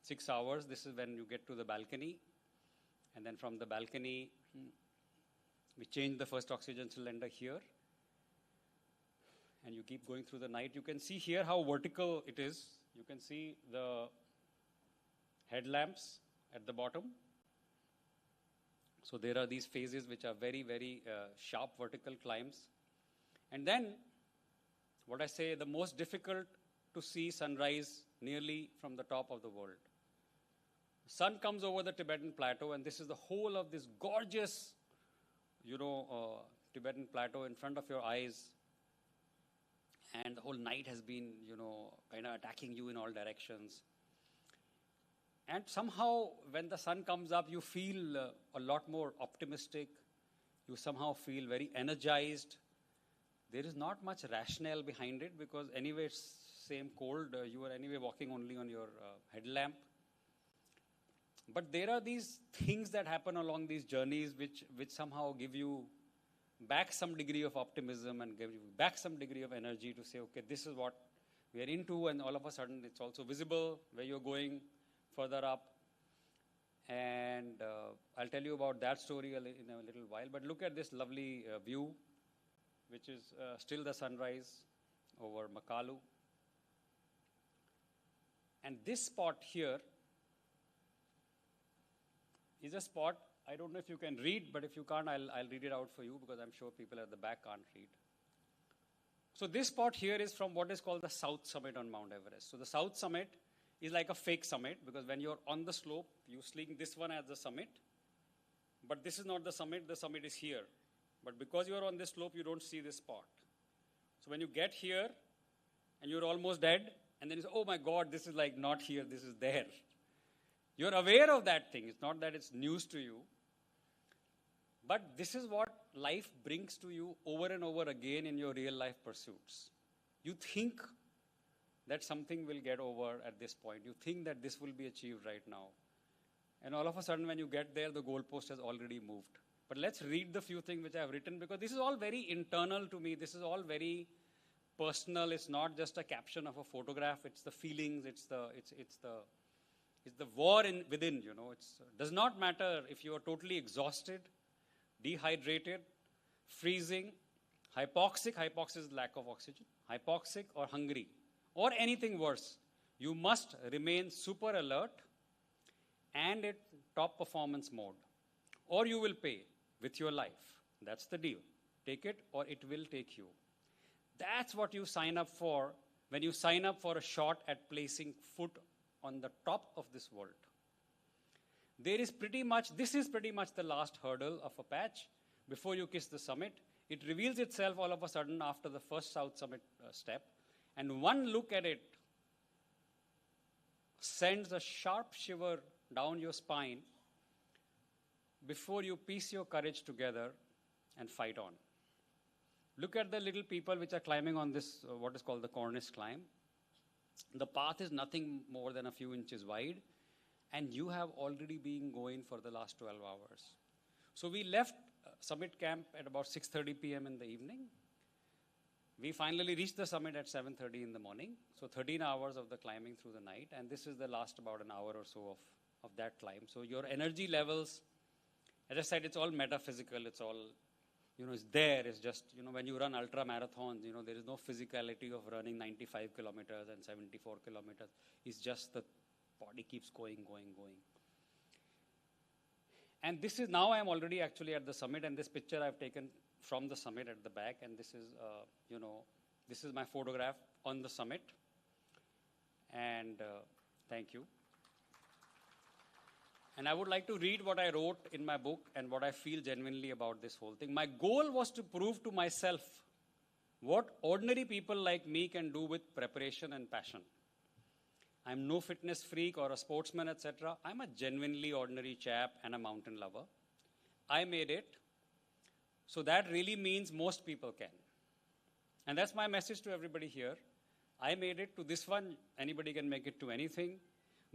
6 hours. This is when you get to the balcony. And then from the balcony, we change the first oxygen cylinder here. And you keep going through the night. You can see here how vertical it is. You can see the headlamps at the bottom. So there are these phases which are very, very sharp vertical climbs. And then, what I say, the most difficult to see sunrise nearly from the top of the world. The sun comes over the Tibetan plateau, and this is the whole of this gorgeous, Tibetan plateau in front of your eyes. And the whole night has been, kind of attacking you in all directions. And somehow, when the sun comes up, you feel a lot more optimistic. You somehow feel very energized. There is not much rationale behind it because anyway, it's same cold. You are anyway walking only on your headlamp. But there are these things that happen along these journeys which somehow give you back some degree of optimism and give you back some degree of energy to say, okay, this is what we are into, and all of a sudden it's also visible where you're going further up. And I'll tell you about that story in a little while. But look at this lovely view, which is still the sunrise over Makalu. And this spot here is a spot, I don't know if you can read, but if you can't, I'll read it out for you because I'm sure people at the back can't read. So this spot here is from what is called the South Summit on Mount Everest. So the South Summit is like a fake summit because when you're on the slope, you sling this one as the summit. But this is not the summit is here. But because you are on this slope, you don't see this spot. So when you get here and you're almost dead, and then you say, oh my God, this is like not here, this is there. You're aware of that thing. It's not that it's news to you. But this is what life brings to you over and over again in your real life pursuits. You think that something will get over at this point. You think that this will be achieved right now. And all of a sudden when you get there, the goalpost has already moved. But let's read the few things which I have written because this is all very internal to me. This is all very personal. It's not just a caption of a photograph. It's the feelings. It's the war within. It does not matter if you are totally exhausted, dehydrated, freezing, hypoxic. Hypoxia is lack of oxygen. Hypoxic or hungry or anything worse. You must remain super alert and at top performance mode, or you will pay with your life. That's the deal. Take it or it will take you. That's what you sign up for when you sign up for a shot at placing foot on the top of this world. This is pretty much the last hurdle of a patch before you kiss the summit. It reveals itself all of a sudden after the first South Summit step. And one look at it sends a sharp shiver down your spine before you piece your courage together and fight on. Look at the little people which are climbing on this, what is called the cornice climb. The path is nothing more than a few inches wide, and you have already been going for the last 12 hours. So we left summit camp at about 6:30 p.m. in the evening. We finally reached the summit at 7:30 in the morning. So 13 hours of the climbing through the night, and this is the last about an hour or so of that climb. So your energy levels, as I said, it's all metaphysical. It's all, it's there. It's just, when you run ultra marathons, there is no physicality of running 95 kilometers and 74 kilometers. It's just the body keeps going. And this is, now I'm already actually at the summit, and this picture I've taken from the summit at the back, and this is, this is my photograph on the summit. And thank you. And I would like to read what I wrote in my book and what I feel genuinely about this whole thing. My goal was to prove to myself what ordinary people like me can do with preparation and passion. I'm no fitness freak or a sportsman, etc. I'm a genuinely ordinary chap and a mountain lover. I made it. So that really means most people can. And that's my message to everybody here. I made it to this one. Anybody can make it to anything.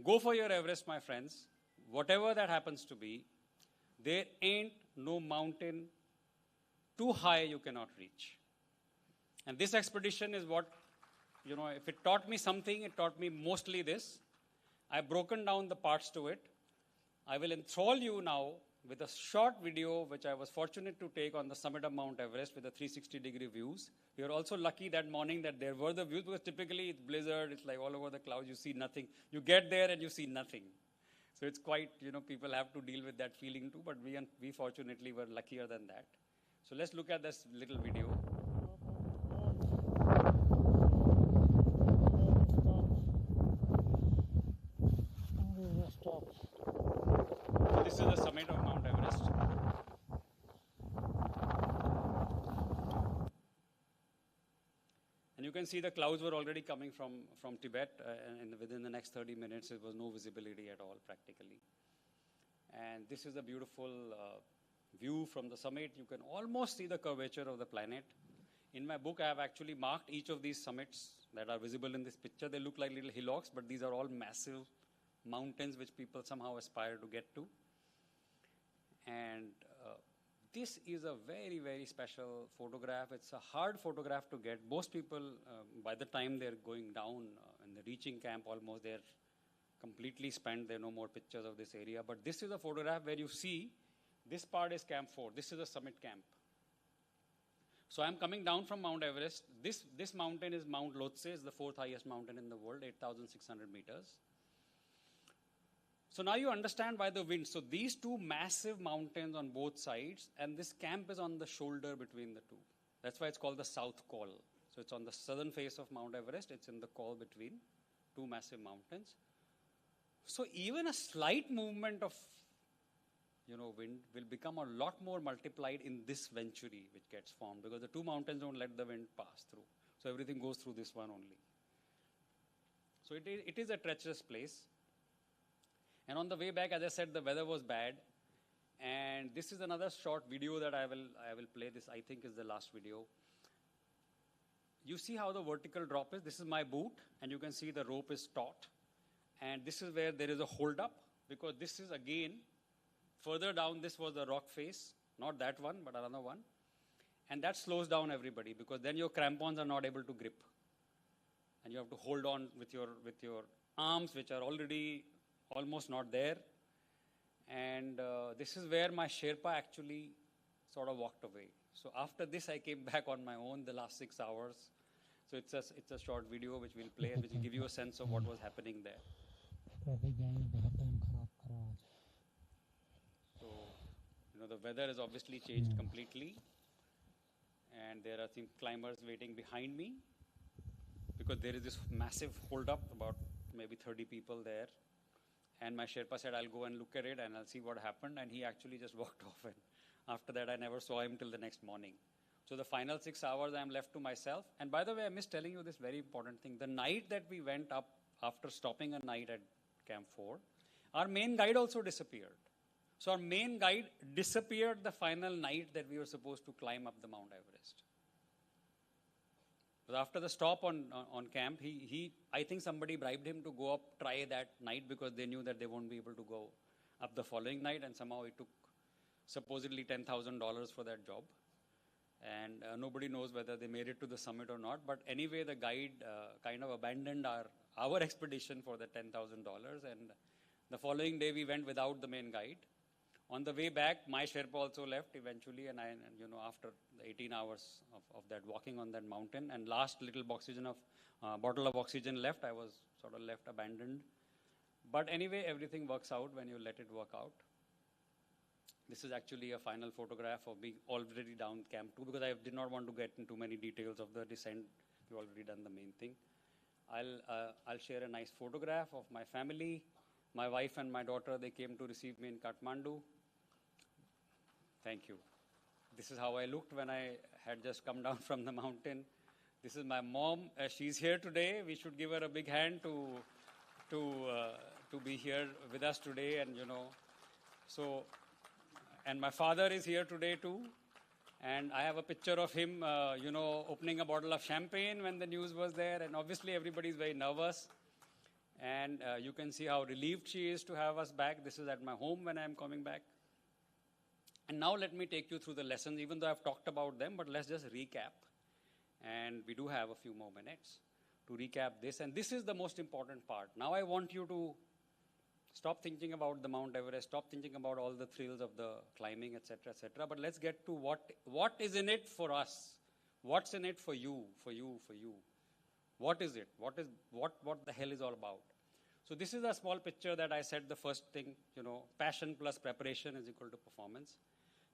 Go for your Everest, my friends. Whatever that happens to be, there ain't no mountain too high you cannot reach. And this expedition is what, if it taught me something, it taught me mostly this. I've broken down the parts to it. I will enthrall you now with a short video which I was fortunate to take on the summit of Mount Everest with the 360-degree views. We were also lucky that morning that there were the views, because typically it's blizzard, it's like all over the clouds, you see nothing. You get there and you see nothing. So it's quite, people have to deal with that feeling too, but we fortunately were luckier than that. So let's look at this little video. So this is the summit of Mount Everest. And you can see the clouds were already coming from Tibet, and within the next 30 minutes, there was no visibility at all, practically. And this is a beautiful view from the summit. You can almost see the curvature of the planet. In my book, I have actually marked each of these summits that are visible in this picture. They look like little hillocks, but these are all massive mountains which people somehow aspire to get to. And this is a very, very special photograph. It's a hard photograph to get. Most people, by the time they're going down and they're reaching camp, almost they're completely spent. There are no more pictures of this area. But this is a photograph where you see this part is Camp 4. This is a summit camp. So I'm coming down from Mount Everest. This mountain is Mount Lhotse. It's the 4th highest mountain in the world, 8,600 meters. So now you understand why the wind. So these two massive mountains on both sides, and this camp is on the shoulder between the two. That's why it's called the South Col. So it's on the southern face of Mount Everest. It's in the col between two massive mountains. So even a slight movement of wind will become a lot more multiplied in this venturi which gets formed, because the two mountains don't let the wind pass through. So everything goes through this one only. So it is a treacherous place. And on the way back, as I said, the weather was bad. And this is another short video that I will play. This, I think, is the last video. You see how the vertical drop is? This is my boot, and you can see the rope is taut. And this is where there is a hold up, because this is again, further down, this was the rock face. Not that one, but another one. And that slows down everybody, because then your crampons are not able to grip. And you have to hold on with your arms, which are already almost not there. And this is where my Sherpa actually sort of walked away. So after this, I came back on my own the last 6 hours. So it's a short video which we'll play, and which will give you a sense of what was happening there. So, the weather has obviously changed completely. And there are some climbers waiting behind me, because there is this massive hold up, about maybe 30 people there. And my Sherpa said, I'll go and look at it and I'll see what happened. And he actually just walked off. And after that, I never saw him till the next morning. So the final 6 hours, I'm left to myself. And by the way, I missed telling you this very important thing. The night that we went up, after stopping a night at Camp 4, our main guide also disappeared. So our main guide disappeared the final night that we were supposed to climb up the Mount Everest. But after the stop on camp, I think somebody bribed him to go up, try that night, because they knew that they won't be able to go up the following night, and somehow he took supposedly $10,000 for that job. And nobody knows whether they made it to the summit or not. But anyway, the guide kind of abandoned our expedition for the $10,000. And the following day, we went without the main guide. On the way back, my Sherpa also left eventually, and after the 18 hours of that walking on that mountain, and last little bottle of oxygen left, I was sort of left abandoned. But anyway, everything works out when you let it work out. This is actually a final photograph of being already down Camp 2, because I did not want to get into many details of the descent. We've already done the main thing. I'll share a nice photograph of my family. My wife and my daughter, they came to receive me in Kathmandu. Thank you. This is how I looked when I had just come down from the mountain. This is my mom. She's here today. We should give her a big hand to be here with us today. And and my father is here today too. And I have a picture of him, opening a bottle of champagne when the news was there. And obviously everybody is very nervous. And you can see how relieved she is to have us back. This is at my home when I'm coming back. And now let me take you through the lessons, even though I've talked about them, but let's just recap. And we do have a few more minutes to recap this. And this is the most important part. Now I want you to Stop thinking about the Mount Everest, stop thinking about all the thrills of the climbing, etc., etc. But let's get to what is in it for us. What's in it for you, for you, for you? What is it? What the hell is all about? So this is a small picture that I said the first thing, passion plus preparation is equal to performance.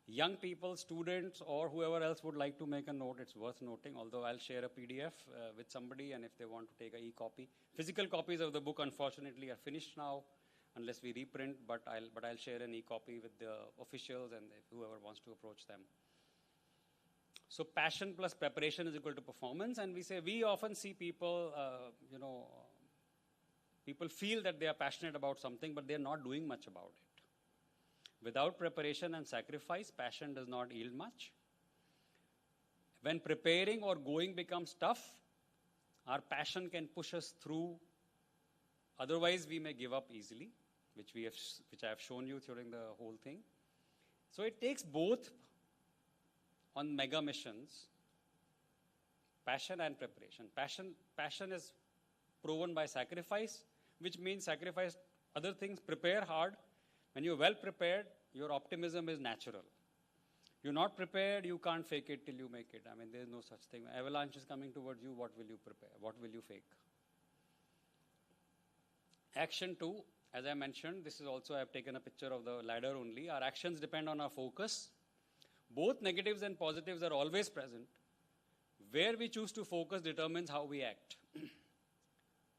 Young people, students, or whoever else would like to make a note, it's worth noting, although I'll share a PDF with somebody, and if they want to take an e-copy. Physical copies of the book, unfortunately, are finished now, unless we reprint, but I'll share an e-copy with the officials and whoever wants to approach them. So passion plus preparation is equal to performance, and we often see people, people feel that they are passionate about something, but they're not doing much about it. Without preparation and sacrifice, passion does not yield much. When preparing or going becomes tough, our passion can push us through. Otherwise, we may give up easily, which I have shown you during the whole thing. So it takes both on mega missions, passion and preparation. Passion is proven by sacrifice, which means sacrifice other things, prepare hard. When you're well prepared, your optimism is natural. You're not prepared, you can't fake it till you make it. I mean, there's no such thing. Avalanche is coming towards you, what will you prepare? What will you fake? Action 2, as I mentioned, this is also, I've taken a picture of the ladder only. Our actions depend on our focus. Both negatives and positives are always present. Where we choose to focus determines how we act.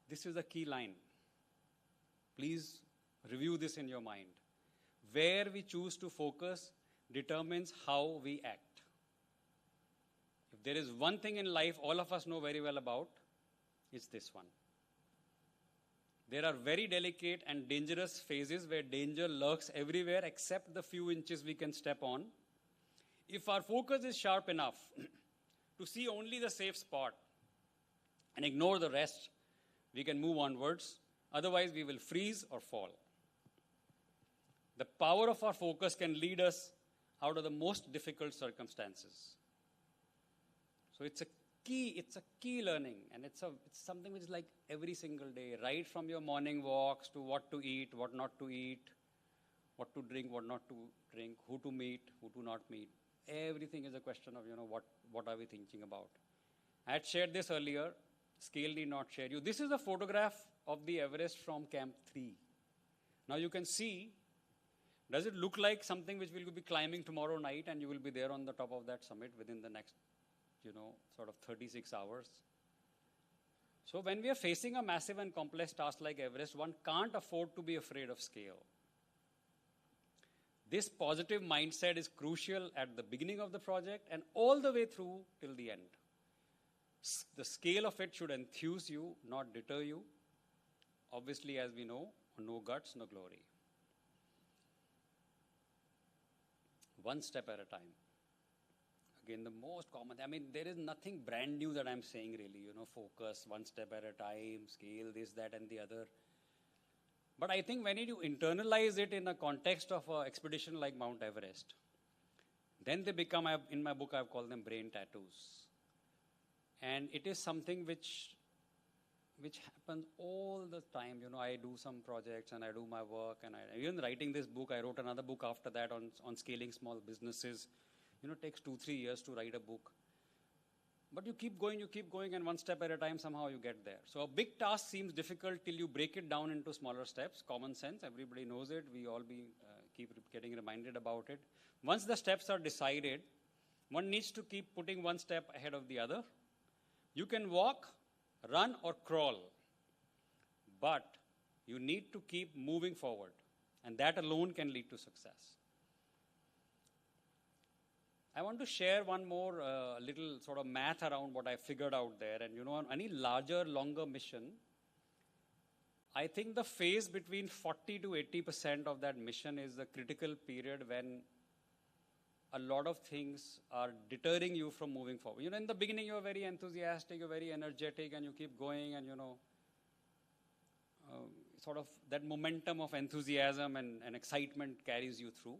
This is a key line. Please review this in your mind. Where we choose to focus determines how we act. If there is one thing in life all of us know very well about, it's this one. There are very delicate and dangerous phases where danger lurks everywhere except the few inches we can step on. If our focus is sharp enough to see only the safe spot and ignore the rest, we can move onwards. Otherwise, we will freeze or fall. The power of our focus can lead us out of the most difficult circumstances. So it's a key learning, and it's something which is like every single day, right from your morning walks to what to eat, what not to eat, what to drink, what not to drink, who to meet, who to not meet. Everything is a question of, what are we thinking about. I had shared this earlier. Scale need not share you. This is a photograph of the Everest from Camp 3. Now you can see, does it look like something which we will be climbing tomorrow night and you will be there on the top of that summit within the next, sort of 36 hours? So when we are facing a massive and complex task like Everest, one can't afford to be afraid of scale. This positive mindset is crucial at the beginning of the project and all the way through till the end. The scale of it should enthuse you, not deter you. Obviously, as we know, no guts, no glory. One step at a time. Again, the most common, there is nothing brand new that I'm saying really, focus, one step at a time, scale, this, that, and the other. But I think when you internalize it in a context of an expedition like Mount Everest, then they become, in my book, I've called them brain tattoos. And it is something which happens all the time. I do some projects and I do my work, and even writing this book, I wrote another book after that on scaling small businesses. It takes 2-3 years to write a book. But you keep going, and one step at a time, somehow you get there. So a big task seems difficult till you break it down into smaller steps. Common sense, everybody knows it. We all keep getting reminded about it. Once the steps are decided, one needs to keep putting one step ahead of the other. You can walk, run, or crawl, but you need to keep moving forward, and that alone can lead to success. I want to share one more little sort of math around what I figured out there. And on any larger, longer mission, I think the phase between 40 to 80% of that mission is the critical period when a lot of things are deterring you from moving forward. In the beginning, you're very enthusiastic, you're very energetic, and you keep going, and sort of that momentum of enthusiasm and excitement carries you through.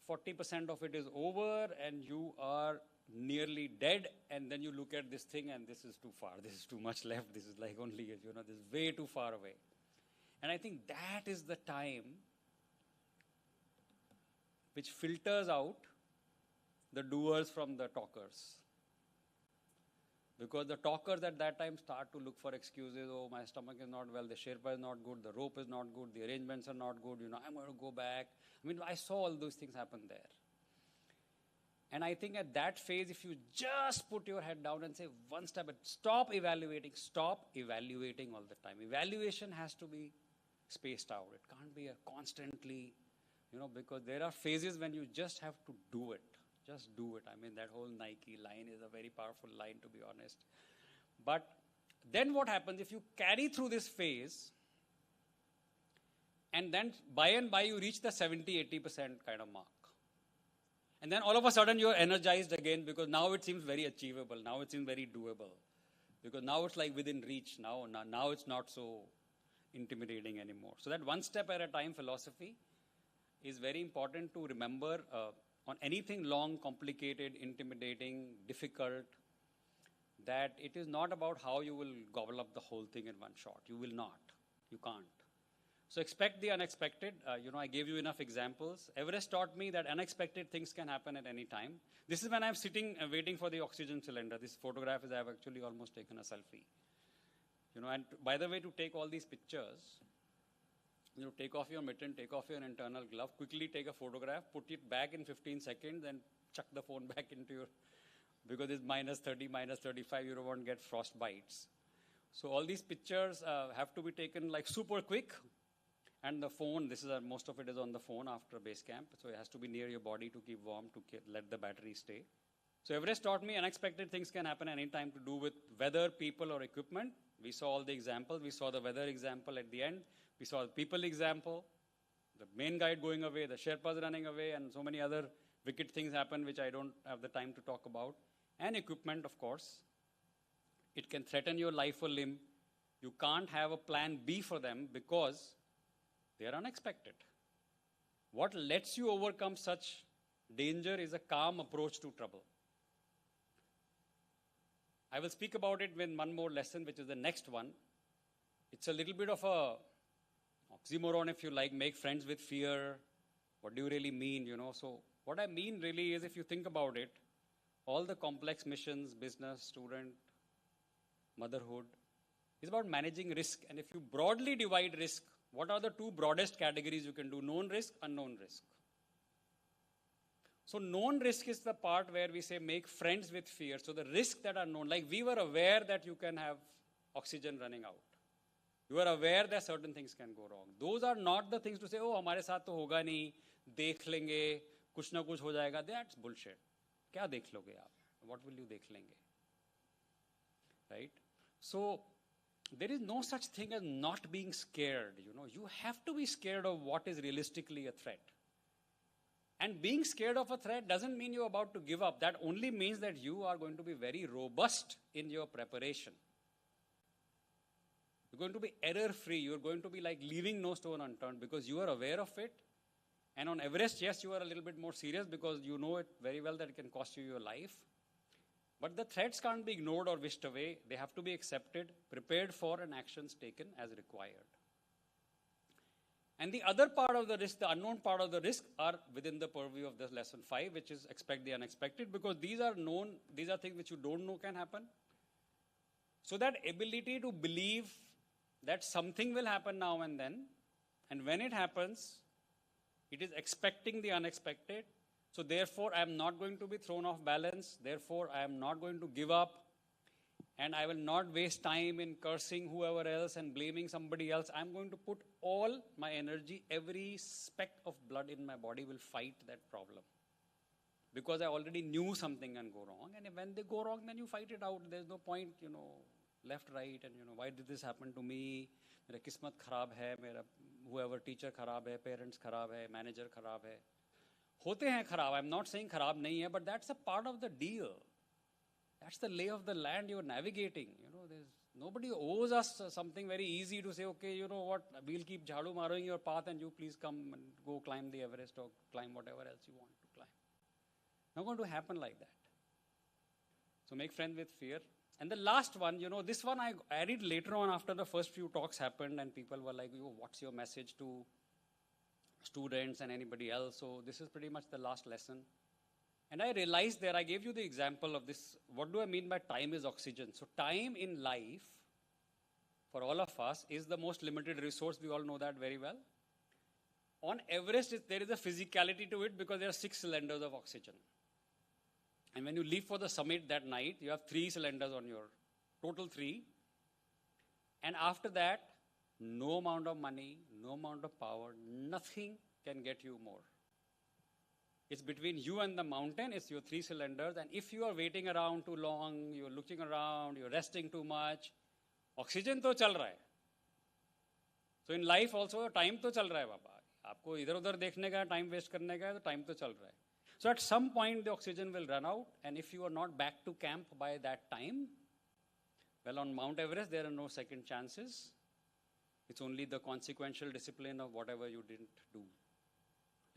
40% of it is over, and you are nearly dead, and then you look at this thing, and this is too far, this is too much left, this is like only, this is way too far away. And I think that is the time which filters out the doers from the talkers. Because the talkers at that time start to look for excuses. Oh, my stomach is not well, the Sherpa is not good, the rope is not good, the arrangements are not good, I'm going to go back. I mean, I saw all those things happen there. And I think at that phase, if you just put your head down and say one step, stop evaluating all the time. Evaluation has to be spaced out. It can't be a constantly, because there are phases when you just have to do it. Just do it. I mean, that whole Nike line is a very powerful line, to be honest. But then what happens if you carry through this phase and then by and by you reach the 70-80% kind of mark. And then all of a sudden you're energized again because now it seems very achievable. Now it seems very doable. Because now it's like within reach. Now it's not so intimidating anymore. So that one step at a time philosophy is very important to remember on anything long, complicated, intimidating, difficult, that it is not about how you will gobble up the whole thing in one shot. You will not. You can't. So expect the unexpected. I gave you enough examples. Everest taught me that unexpected things can happen at any time. This is when I'm sitting waiting for the oxygen cylinder. This photograph is I've actually almost taken a selfie. And by the way, to take all these pictures, take off your mitten, take off your internal glove, quickly take a photograph, put it back in 15 seconds and chuck the phone back into your, because it's minus 30, minus 35, you don't want to get frost bites. So all these pictures have to be taken like super quick. And the phone, most of it is on the phone after base camp. So it has to be near your body to keep warm, to let the battery stay. So Everest taught me unexpected things can happen anytime to do with weather, people or equipment. We saw all the examples. We saw the weather example at the end. We saw the people example, the main guide going away, the Sherpas running away, and so many other wicked things happen which I don't have the time to talk about. And equipment, of course. It can threaten your life or limb. You can't have a plan B for them because they are unexpected. What lets you overcome such danger is a calm approach to trouble. I will speak about it in one more lesson, which is the next one. It's a little bit of a oxymoron, if you like, make friends with fear. What do you really mean, So what I mean really is, if you think about it, all the complex missions, business, student, motherhood, is about managing risk. And if you broadly divide risk, what are the two broadest categories you can do? Known risk, unknown risk. So known risk is the part where we say make friends with fear. So the risks that are known, like we were aware that you can have oxygen running out. You are aware that certain things can go wrong. Those are not the things to say, oh, हमारे साथ तो होगा नहीं, देख लेंगे, कुछ ना कुछ हो जाएगा. That's bullshit. क्या देख लोगे आप? What will you देख लेंगे? Right? So there is no such thing as not being scared. You have to be scared of what is realistically a threat. And being scared of a threat doesn't mean you're about to give up. That only means that you are going to be very robust in your preparation. You're going to be error-free. You're going to be like leaving no stone unturned because you are aware of it. And on Everest, yes, you are a little bit more serious because you know it very well that it can cost you your life. But the threats can't be ignored or wished away. They have to be accepted, prepared for, and actions taken as required. And the other part of the risk, the unknown part of the risk, are within the purview of this lesson 5, which is expect the unexpected, because these are known, these are things which you don't know can happen. So that ability to believe that something will happen now and then, and when it happens, it is expecting the unexpected. So therefore, I am not going to be thrown off balance. Therefore, I am not going to give up. And I will not waste time in cursing whoever else and blaming somebody else. I'm going to put all my energy, every speck of blood in my body will fight that problem. Because I already knew something can go wrong. And when they go wrong, then you fight it out. There's no point, left, right, and why did this happen to me? Mera kismat kharab hai, whoever teacher kharab hai, parents kharab hai, manager kharab hai. Hote hain kharab. I'm not saying kharab nahi hai, but that's a part of the deal. That's the lay of the land you're navigating. Nobody owes us something very easy to say, okay, you know what, we'll keep jhadu maroing your path and you please come and go climb the Everest or climb whatever else you want to climb. Not going to happen like that. So make friends with fear. And the last one, this one I added later on after the first few talks happened and people were like, what's your message to students and anybody else? So this is pretty much the last lesson. And I realized there, I gave you the example of this. What do I mean by time is oxygen? So time in life, for all of us, is the most limited resource. We all know that very well. On Everest, there is a physicality to it because there are 6 cylinders of oxygen. And when you leave for the summit that night, you have 3 cylinders on your, total 3. And after that, no amount of money, no amount of power, nothing can get you more. It's between you and the mountain, it's your 3 cylinders. And if you are waiting around too long, you're looking around, you're resting too much, oxygen to chal raha hai. So in life also, time to chal raha hai, baba. आपको इधर उधर देखने का time waste करने का है तो time तो चल रहा है. So at some point the oxygen will run out, and if you are not back to camp by that time, well, on Mount Everest there are no second chances. It's only the consequential discipline of whatever you didn't do.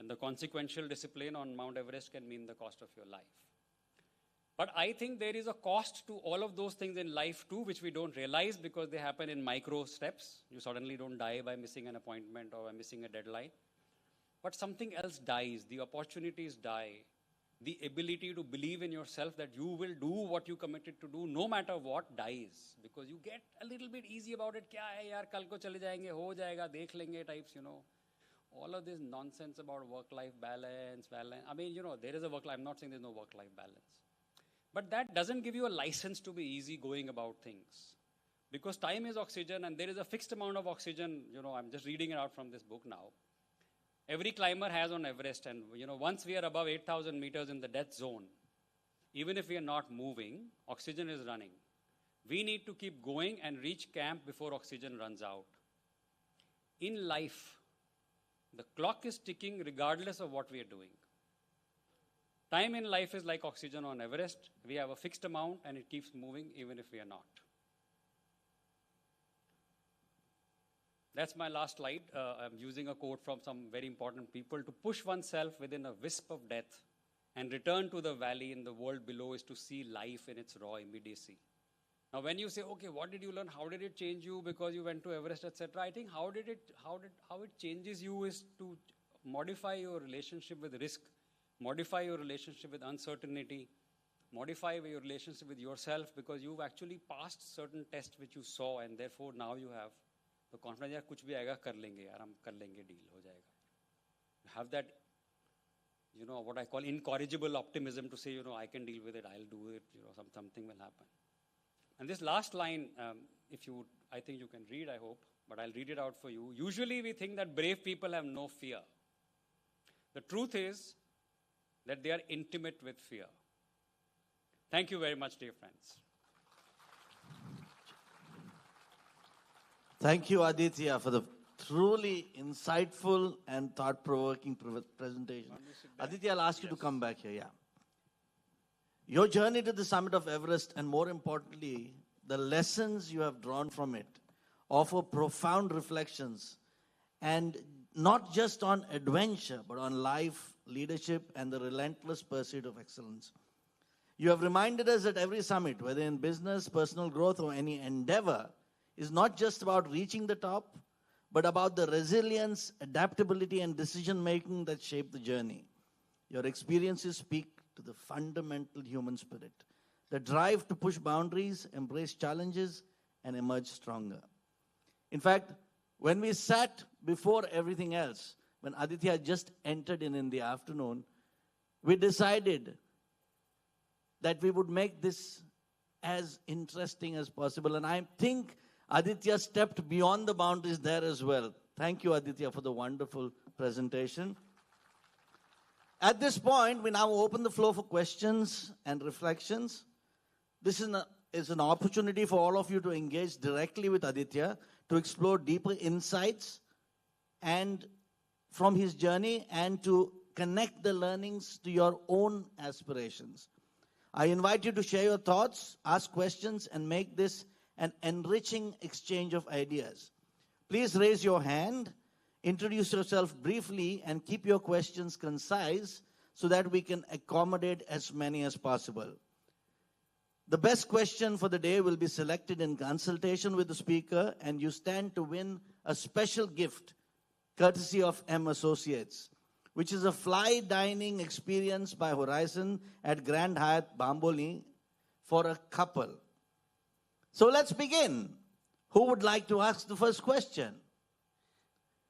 And the consequential discipline on Mount Everest can mean the cost of your life. But I think there is a cost to all of those things in life too, which we don't realize because they happen in micro steps. You suddenly don't die by missing an appointment or by missing a deadline. But something else dies. The opportunities die. The ability to believe in yourself that you will do what you committed to do no matter what dies. Because you get a little bit easy about it. Kya hai yaar, kal ko chale jayenge, ho jayega, dekh lenge types, All of this nonsense about work-life balance. I mean, there is a work-life. I'm not saying there's no work-life balance. But that doesn't give you a license to be easy going about things. Because time is oxygen and there is a fixed amount of oxygen. I'm just reading it out from this book now. Every climber has on Everest, and once we are above 8,000 meters in the death zone, even if we are not moving, oxygen is running. We need to keep going and reach camp before oxygen runs out. In life, the clock is ticking regardless of what we are doing. Time in life is like oxygen on Everest. We have a fixed amount and it keeps moving even if we are not. That's my last slide. I'm using a quote from some very important people. To push oneself within a wisp of death and return to the valley in the world below is to see life in its raw immediacy. Now, when you say, okay, what did you learn? How did it change you because you went to Everest, etc.? I think how it changes you is to modify your relationship with risk, modify your relationship with uncertainty, modify your relationship with yourself because you've actually passed certain tests which you saw and therefore now you have the confidence, yaar, kuch bhi aayega, kar lenge, yaar, hum kar lenge, deal ho jayega. You have that, what I call incorrigible optimism to say, I can deal with it, I'll do it, something will happen. And this last line, I think you can read, I hope, but I'll read it out for you. Usually we think that brave people have no fear. The truth is that they are intimate with fear. Thank you very much, dear friends. Thank you, Aditya, for the truly insightful and thought-provoking presentation. Aditya, I'll ask you to come back here. Yeah. Your journey to the summit of Everest, and more importantly, the lessons you have drawn from it, offer profound reflections, and not just on adventure, but on life, leadership, and the relentless pursuit of excellence. You have reminded us that every summit, whether in business, personal growth, or any endeavor, is not just about reaching the top, but about the resilience, adaptability, and decision-making that shape the journey. Your experiences speak to the fundamental human spirit, the drive to push boundaries, embrace challenges, and emerge stronger. In fact, when we sat before everything else, when Aditya just entered in the afternoon, we decided that we would make this as interesting as possible. And I think Aditya stepped beyond the boundaries there as well. Thank you, Aditya, for the wonderful presentation. At this point, we now open the floor for questions and reflections. This is an opportunity for all of you to engage directly with Aditya, to explore deeper insights and from his journey and to connect the learnings to your own aspirations. I invite you to share your thoughts, ask questions, and make this an enriching exchange of ideas. Please raise your hand, introduce yourself briefly, and keep your questions concise so that we can accommodate as many as possible. The best question for the day will be selected in consultation with the speaker, and you stand to win a special gift courtesy of M Associates, which is a fly dining experience by Horizon at Grand Hyatt Bamboli for a couple. So let's begin. Who would like to ask the first question?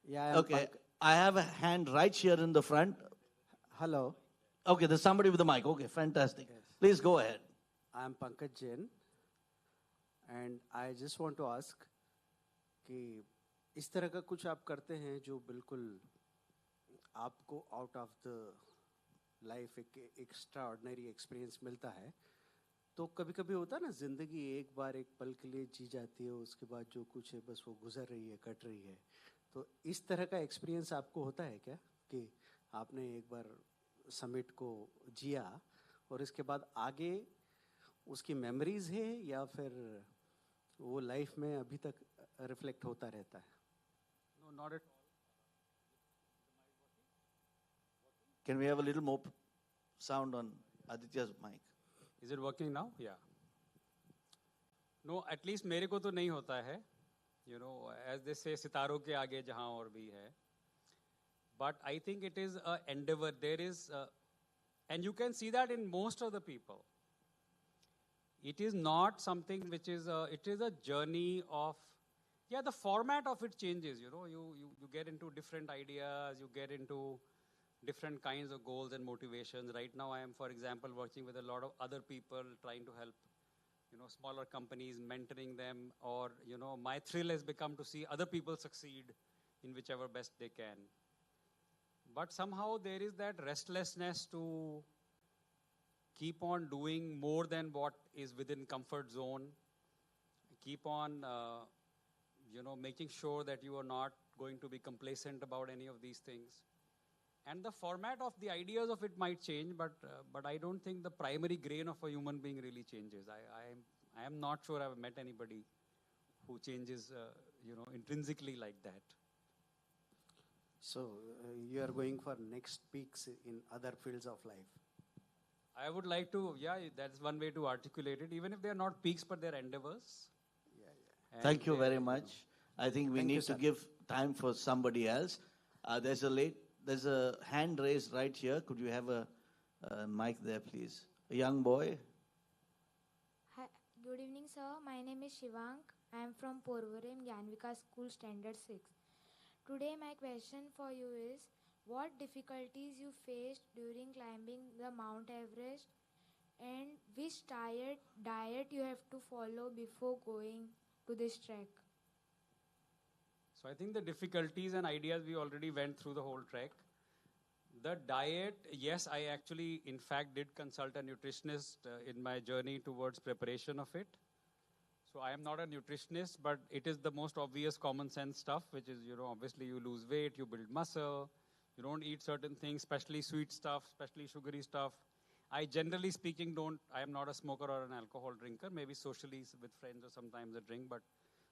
Yeah, Okay, I have a hand right here in the front. Hello, Okay, there's somebody with the mic. Okay, fantastic. Please go ahead. I'm Pankaj Jain, and I just want to ask कि इस तरह का कुछ आप करते हैं जो बिल्कुल आपको आउट ऑफ द लाइफ एक एक्स्ट्रा ऑर्डिनरी एक्सपीरियंस मिलता है, तो कभी कभी होता है ना, जिंदगी एक बार एक पल के लिए जी जाती है, उसके बाद जो कुछ है बस वो गुजर रही है, कट रही है. तो इस तरह का एक्सपीरियंस आपको होता है क्या कि आपने एक बार समिट को जिया और इसके बाद आगे उसकी मेमोरीज है या फिर वो लाइफ में अभी तक रिफ्लेक्ट होता रहता है? No, not at all. Can we have a little more sound on Aditya's mic? Is it working now? Yeah. No, at least मेरे को तो नहीं होता है. You know, as they say, सितारों के आगे जहाँ और भी है. But I think it is an endeavor. There is, and you can see that in most of the people. It is not something which is, it is a journey of, yeah, the format of it changes, you know, you get into different ideas, you get into different kinds of goals and motivations. Right now I am, for example, working with a lot of other people trying to help, you know, smaller companies, mentoring them, or, you know, my thrill has become to see other people succeed in whichever best they can. But somehow there is that restlessness to keep on doing more than what is within comfort zone. Keep on, you know, making sure that you are not going to be complacent about any of these things. And the format of the ideas of it might change, but I don't think the primary grain of a human being really changes. I am not sure I've met anybody who changes, you know, intrinsically like that. So you are going for next peaks in other fields of life. I would like to, yeah, that's one way to articulate it, even if they're not peaks, but they're endeavors. And Thank you very much. I think we Thank you, need to sir. give time for somebody else. There's a hand raised right here. Could you have a mic there, please? A young boy. Hi, good evening, sir. My name is Shivank. I am from Porvorim Gyanvika School Standard 6. Today my question for you is, what difficulties you faced during climbing the Mount Everest, and which diet you have to follow before going to this trek? So I think the difficulties and ideas we already went through the whole trek. The diet, yes, I actually, in fact, did consult a nutritionist in my journey towards preparation of it. So I am not a nutritionist, but it is the most obvious common sense stuff, which is, you know, obviously you lose weight, you build muscle, you don't eat certain things, especially sweet stuff, especially sugary stuff. I generally speaking I am not a smoker or an alcohol drinker, maybe socially with friends or sometimes a drink, but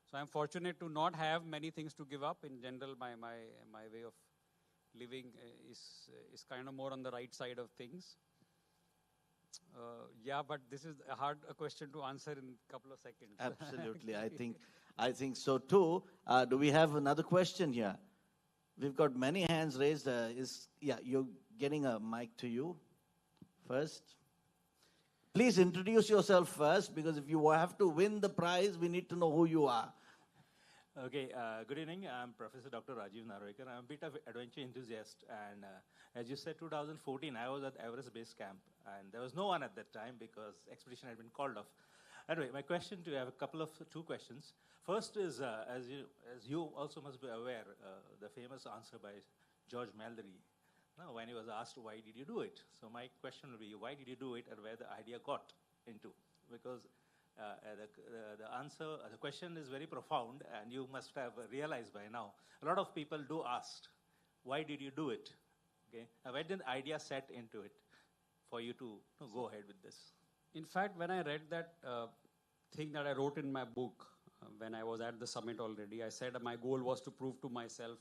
so I'm fortunate to not have many things to give up. In general, my way of living is kind of more on the right side of things. Yeah, but this is a hard question to answer in a couple of seconds. Absolutely. I think so too. Do we have another question here? We've got many hands raised. You're getting a mic to you first. Please introduce yourself first, because if you have to win the prize, we need to know who you are. Okay, good evening. I'm Professor Dr. Rajiv Narwekar. I'm a bit of adventure enthusiast, and as you said, 2014, I was at Everest Base Camp, and there was no one at that time because expedition had been called off. Anyway, my question to you, I have two questions. First is, as you also must be aware, the famous answer by George Mallory, when he was asked, why did you do it? So my question will be, why did you do it, and where the idea got into? Because the question is very profound, and you must have realized by now. A lot of people do ask, why did you do it? Okay, where did the idea set into it for you to go ahead with this? In fact, when I read that thing that I wrote in my book, when I was at the summit already, I said my goal was to prove to myself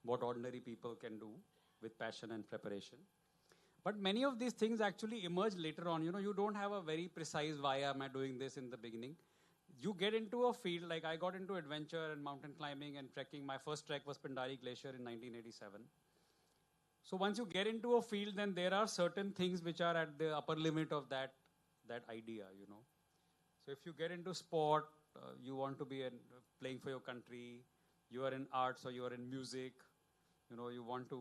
what ordinary people can do with passion and preparation. But many of these things actually emerge later on. You don't have a very precise why am I doing this in the beginning. You get into a field, like I got into adventure and mountain climbing and trekking. My first trek was Pindari Glacier in 1987. So once you get into a field, then there are certain things which are at the upper limit of that idea, So if you get into sport, you want to be playing for your country, you are in arts or you are in music, you want to,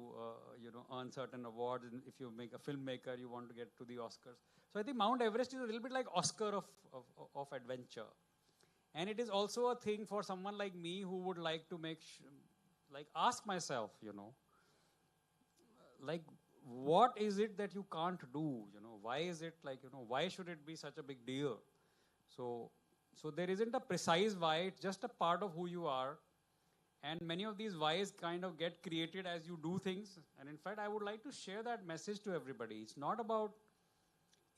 earn certain awards. And if you make a filmmaker, you want to get to the Oscars. So I think Mount Everest is a little bit like Oscar of adventure. And it is also a thing for someone like me who would like to ask myself, like, what is it that you can't do? Why is it why should it be such a big deal? So there isn't a precise why, it's just a part of who you are. And many of these whys kind of get created as you do things. And in fact, I would like to share that message to everybody. It's not about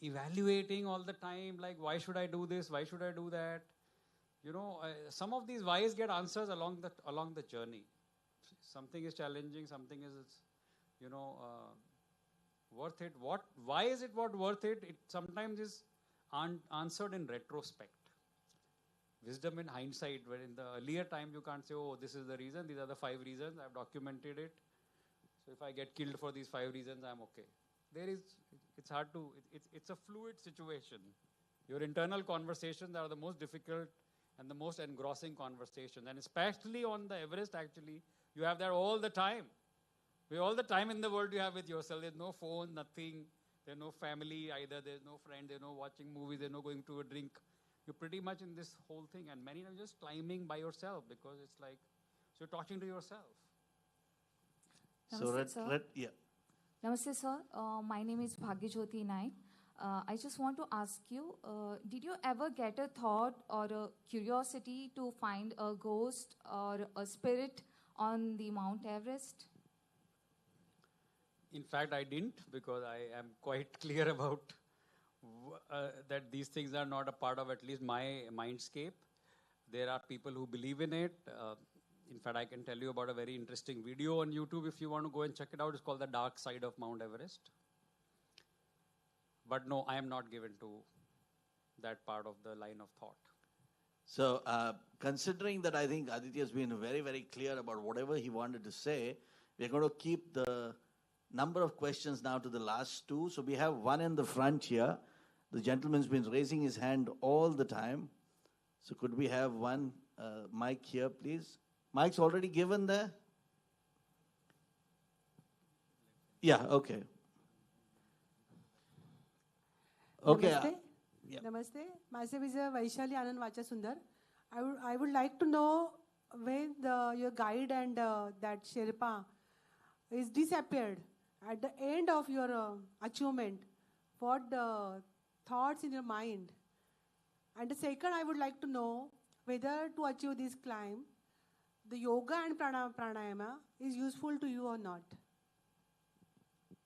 evaluating all the time, like, why should I do this? Why should I do that? Some of these whys get answers along the journey. Something is challenging, something is, worth it. Why is it worth it? It sometimes is answered in retrospect. Wisdom in hindsight, where in the earlier time you can't say, oh, this is the reason, these are the 5 reasons, I've documented it. So if I get killed for these 5 reasons, I'm okay. It's hard to, it's a fluid situation. Your internal conversations are the most difficult and the most engrossing conversations. And especially on the Everest, actually, you have that all the time. All the time in the world you have with yourself. There's no phone, nothing. There's no family either. There's no friend. There's no watching movies. There's no going to a drink. You're pretty much in this whole thing. And many are just climbing by yourself because it's like, so you're talking to yourself. Namaste, Yeah. Namaste, sir. My name is Bhagyajyoti Naik. I just want to ask you, did you ever get a thought or a curiosity to find a ghost or a spirit on the Mount Everest? In fact, I didn't, because I am quite clear about that these things are not a part of at least my mindscape. There are people who believe in it. In fact, I can tell you about a very interesting video on YouTube if you want to go and check it out. It's called The Dark Side of Mount Everest. But no, I am not given to that part of the line of thought. So, considering that I think Aditya has been very, very clear about whatever he wanted to say, we're going to keep the number of questions now to the last 2. So we have one in the front here. The gentleman's been raising his hand all the time. So could we have one mic here, please? Mic's already given there? Yeah, okay. Okay. Namaste. Yeah. Namaste. Myself is Vaishali Anand Vachasundar. I would like to know when your guide and that Sherpa is disappeared at the end of your achievement. What the thoughts in your mind? And the second, I would like to know whether to achieve this climb, the yoga and pranayama is useful to you or not.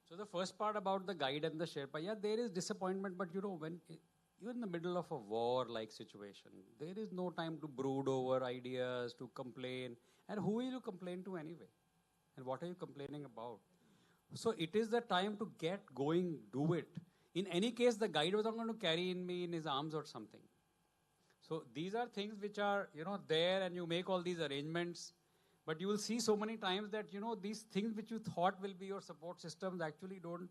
So the first part about the guide and the Sherpa, yeah, there is disappointment, but when you're in the middle of a war-like situation, there is no time to brood over ideas, to complain. And who will you complain to anyway? And what are you complaining about? So it is the time to get going, do it. In any case, the guide was not going to carry me in his arms or something. So these are things which are, there, and you make all these arrangements. But you will see so many times that, these things which you thought will be your support systems actually don't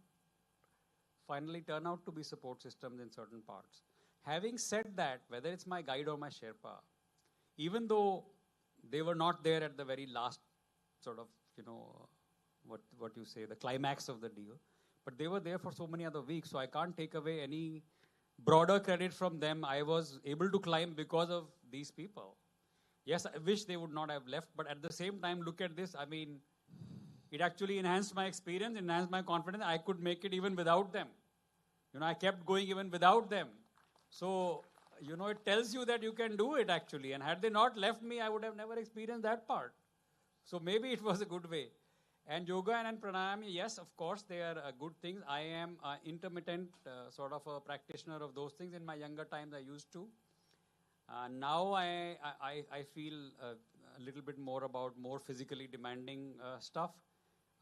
finally turn out to be support systems in certain parts. Having said that, whether it's my guide or my Sherpa, even though they were not there at the very last sort of, what you say, the climax of the deal, but they were there for so many other weeks, so I can't take away any broader credit from them. I was able to climb because of these people. Yes, I wish they would not have left, but at the same time, look at this. I mean, it actually enhanced my experience, enhanced my confidence. I could make it even without them. I kept going even without them. So, it tells you that you can do it actually. And had they not left me, I would have never experienced that part. So maybe it was a good way. And yoga and pranayama, yes, of course, they are good things. I am an intermittent sort of a practitioner of those things. In my younger times, I used to. Now I feel a little bit more about more physically demanding stuff.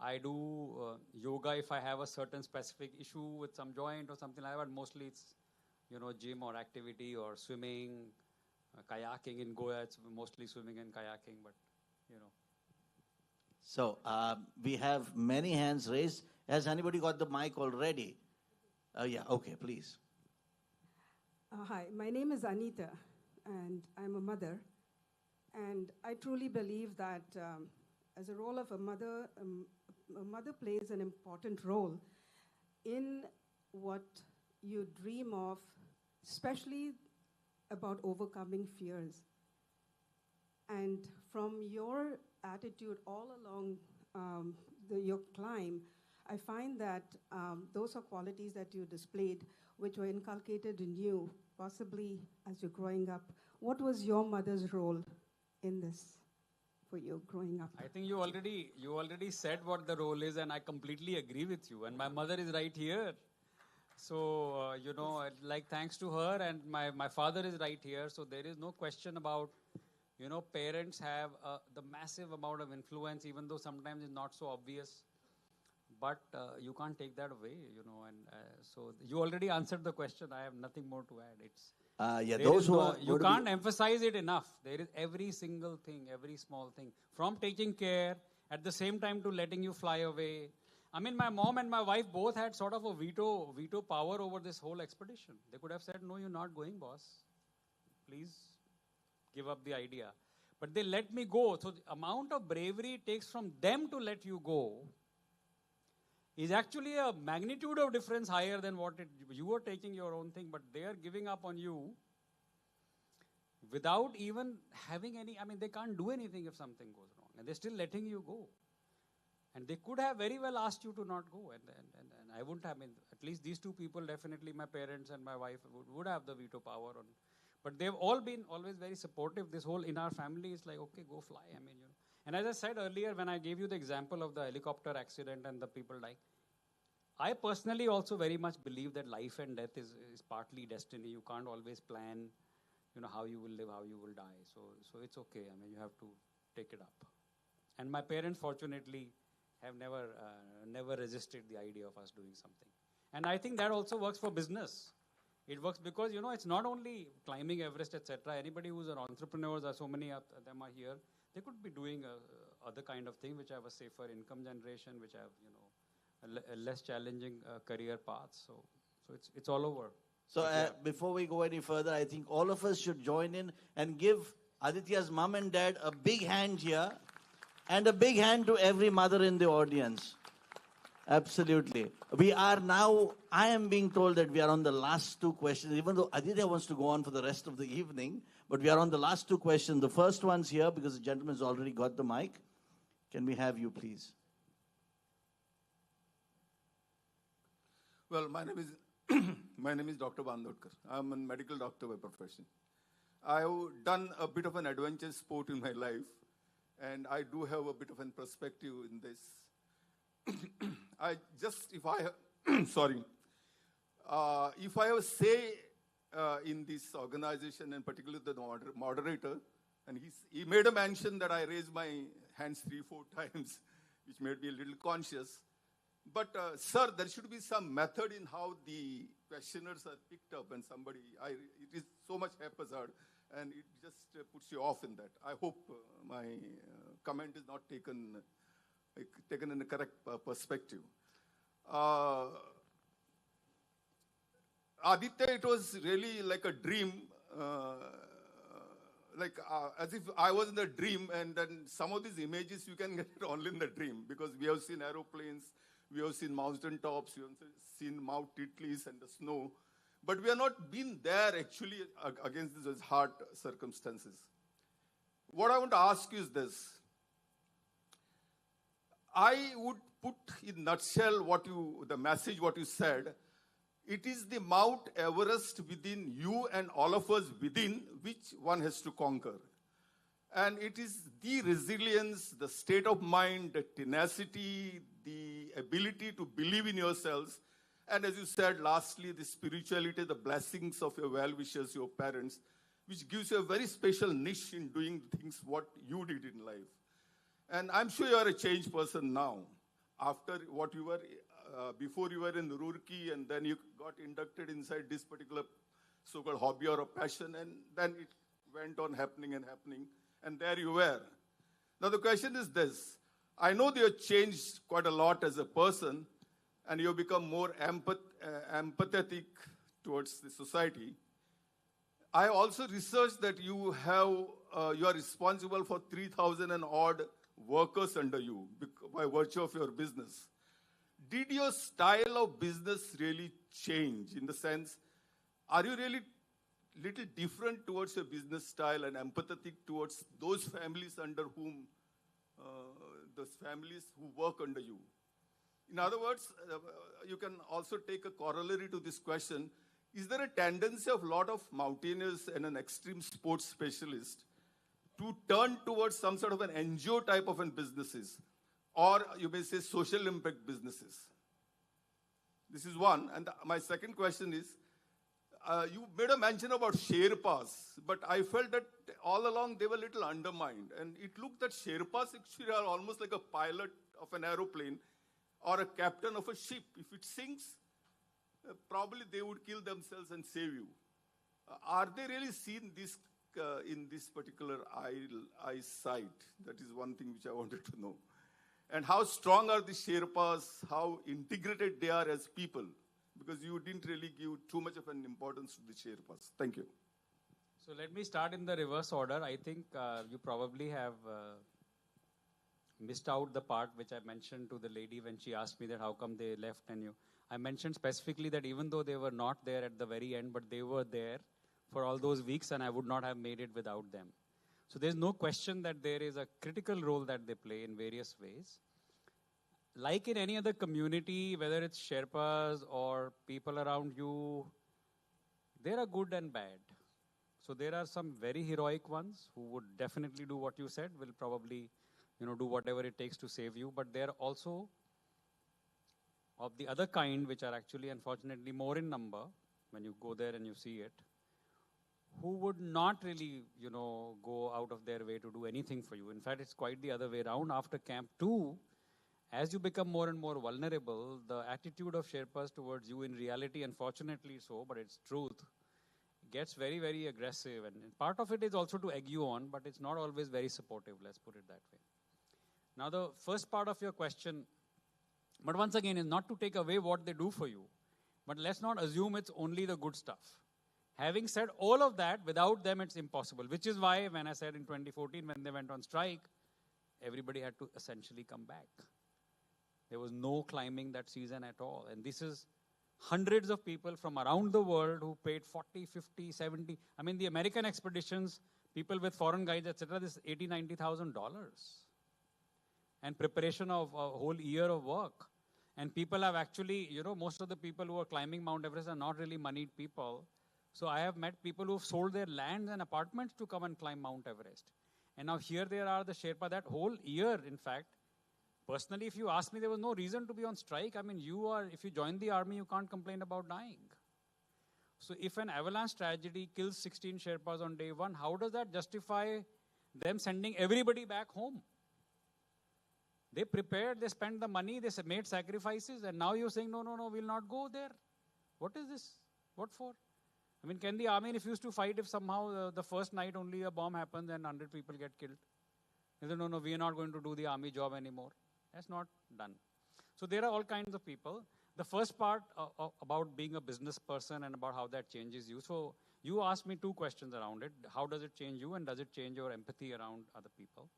I do yoga if I have a certain specific issue with some joint or something like that. But mostly it's, gym or activity or swimming, kayaking. In Goa, it's mostly swimming and kayaking. But, So we have many hands raised. Has anybody got the mic already? Yeah, okay, please. Hi, my name is Anita, and I'm a mother. And I truly believe that as a role of a mother plays an important role in what you dream of, especially about overcoming fears. And from your attitude all along your climb, I find that those are qualities that you displayed, which were inculcated in you, possibly as you're growing up. What was your mother's role in this for you growing up? I think you already said what the role is, and I completely agree with you. And my mother is right here. So, thanks to her, and my father is right here. So there is no question about, parents have the massive amount of influence, even though sometimes it's not so obvious. But you can't take that away, and so you already answered the question. I have nothing more to add. You can't emphasize it enough. There is every single thing, every small thing, from taking care, at the same time to letting you fly away. I mean, my mom and my wife both had sort of a veto power over this whole expedition. They could have said, no, you're not going, boss. Please give up the idea. But they let me go. So the amount of bravery it takes from them to let you go is actually a magnitude of difference higher than you were taking your own thing, but they are giving up on you without even having they can't do anything if something goes wrong, and they're still letting you go. And they could have very well asked you to not go, and I wouldn't have, at least these two people, definitely my parents and my wife would have the veto power on. But they've all been always very supportive. This whole, in our family, is like, okay, go fly. And as I said earlier, when I gave you the example of the helicopter accident and the people dying, I personally also very much believe that life and death is partly destiny. You can't always plan, how you will live, how you will die. So it's okay. You have to take it up. And my parents, fortunately, have never resisted the idea of us doing something. And I think that also works for business. It works because, it's not only climbing Everest, etc. Anybody who's an entrepreneur, so many of them are here, they could be doing other kind of thing which have a safer income generation, which have, a less challenging career path. So it's all over. So before we go any further, I think all of us should join in and give Aditya's mom and dad a big hand here, and a big hand to every mother in the audience. Absolutely. I am being told that we are on the last two questions, even though Aditya wants to go on for the rest of the evening, but we are on the last two questions. The first one's here because the gentleman's already got the mic. Can we have you, please? Well, my name is Dr. Bandodkar. I'm a medical doctor by profession. I've done a bit of an adventure sport in my life, and I do have a bit of a perspective in this. If I have a say in this organization, and particularly the moderator, and he made a mention that I raised my hands 3-4 times, which made me a little conscious. But, sir, there should be some method in how the questioners are picked up, and it is so much haphazard, and it just puts you off in that. I hope my comment is not taken in a correct perspective. Aditya, it was really like a dream, as if I was in a dream, and then some of these images you can get only in the dream, because we have seen aeroplanes, we have seen mountain tops, we have seen Mount Titlis and the snow, but we have not been there actually against these hard circumstances. What I want to ask you is this. I would put in a nutshell the message what you said. It is the Mount Everest within you and all of us within which one has to conquer. And it is the resilience, the state of mind, the tenacity, the ability to believe in yourselves. And as you said, lastly, the spirituality, the blessings of your well-wishers, your parents, which gives you a very special niche in doing things what you did in life. And I'm sure you are a changed person now. after what you were, before you were in Roorkee, and then you got inducted inside this particular so-called hobby or a passion, and then it went on happening and happening, and there you were. Now the question is this. I know that you have changed quite a lot as a person, and you have become more empathetic towards the society. I also researched that you are responsible for 3,000 and odd workers under you by virtue of your business. Did your style of business really change, in the sense, are you really little different towards your business style and empathetic towards those families under whom, those families who work under you? In other words, you can also take a corollary to this question. Is there a tendency of a lot of mountaineers and an extreme sports specialist to turn towards some sort of an NGO type of businesses, or you may say social impact businesses? This is one. And my second question is, you made a mention about Sherpas, but I felt that all along they were a little undermined. And it looked that Sherpas actually are almost like a pilot of an aeroplane or a captain of a ship. If it sinks, probably they would kill themselves and save you. Are they really seen this in this particular eyesight? That is one thing which I wanted to know. And how strong are the Sherpas? How integrated they are as people? Because you didn't really give too much of an importance to the Sherpas. Thank you. So let me start in the reverse order. I think you probably have missed out the part which I mentioned to the lady when she asked me that how come they left, and I mentioned specifically that even though they were not there at the very end, but they were there for all those weeks, and I would not have made it without them. So there's no question that there is a critical role that they play in various ways. Like in any other community, whether it's Sherpas or people around you, there are good and bad. So there are some very heroic ones who would definitely do what you said, will probably, do whatever it takes to save you. But there are also of the other kind, which are actually unfortunately more in number when you go there and you see it, who would not really, go out of their way to do anything for you. In fact, it's quite the other way around. After Camp 2, as you become more and more vulnerable, the attitude of Sherpas towards you, in reality, unfortunately so, but it's truth, gets very, very aggressive. And part of it is also to egg you on, but it's not always very supportive, let's put it that way. Now, the first part of your question, but once again, is not to take away what they do for you, but let's not assume it's only the good stuff. Having said all of that, without them, it's impossible, which is why when I said in 2014, when they went on strike, everybody had to essentially come back. There was no climbing that season at all. And this is hundreds of people from around the world who paid 40, 50, 70. I mean, the American expeditions, people with foreign guides, etc., this is $80,000, $90,000. And preparation of a whole year of work. And people have actually, most of the people who are climbing Mount Everest are not really moneyed people. So I have met people who have sold their lands and apartments to come and climb Mount Everest. And now here there are the Sherpa that whole year, in fact. Personally, if you ask me, there was no reason to be on strike. I mean, if you join the army, you can't complain about dying. So if an avalanche tragedy kills 16 Sherpas on day one, how does that justify them sending everybody back home? They prepared, they spent the money, they made sacrifices, and now you're saying, no, we'll not go there. What is this? What for? I mean, can the army refuse to fight if somehow the first night only a bomb happens and 100 people get killed? They say, no, we are not going to do the army job anymore. That's not done. So there are all kinds of people. The first part about being a business person and about how that changes you. So you asked me two questions around it. How does it change you, and does it change your empathy around other people?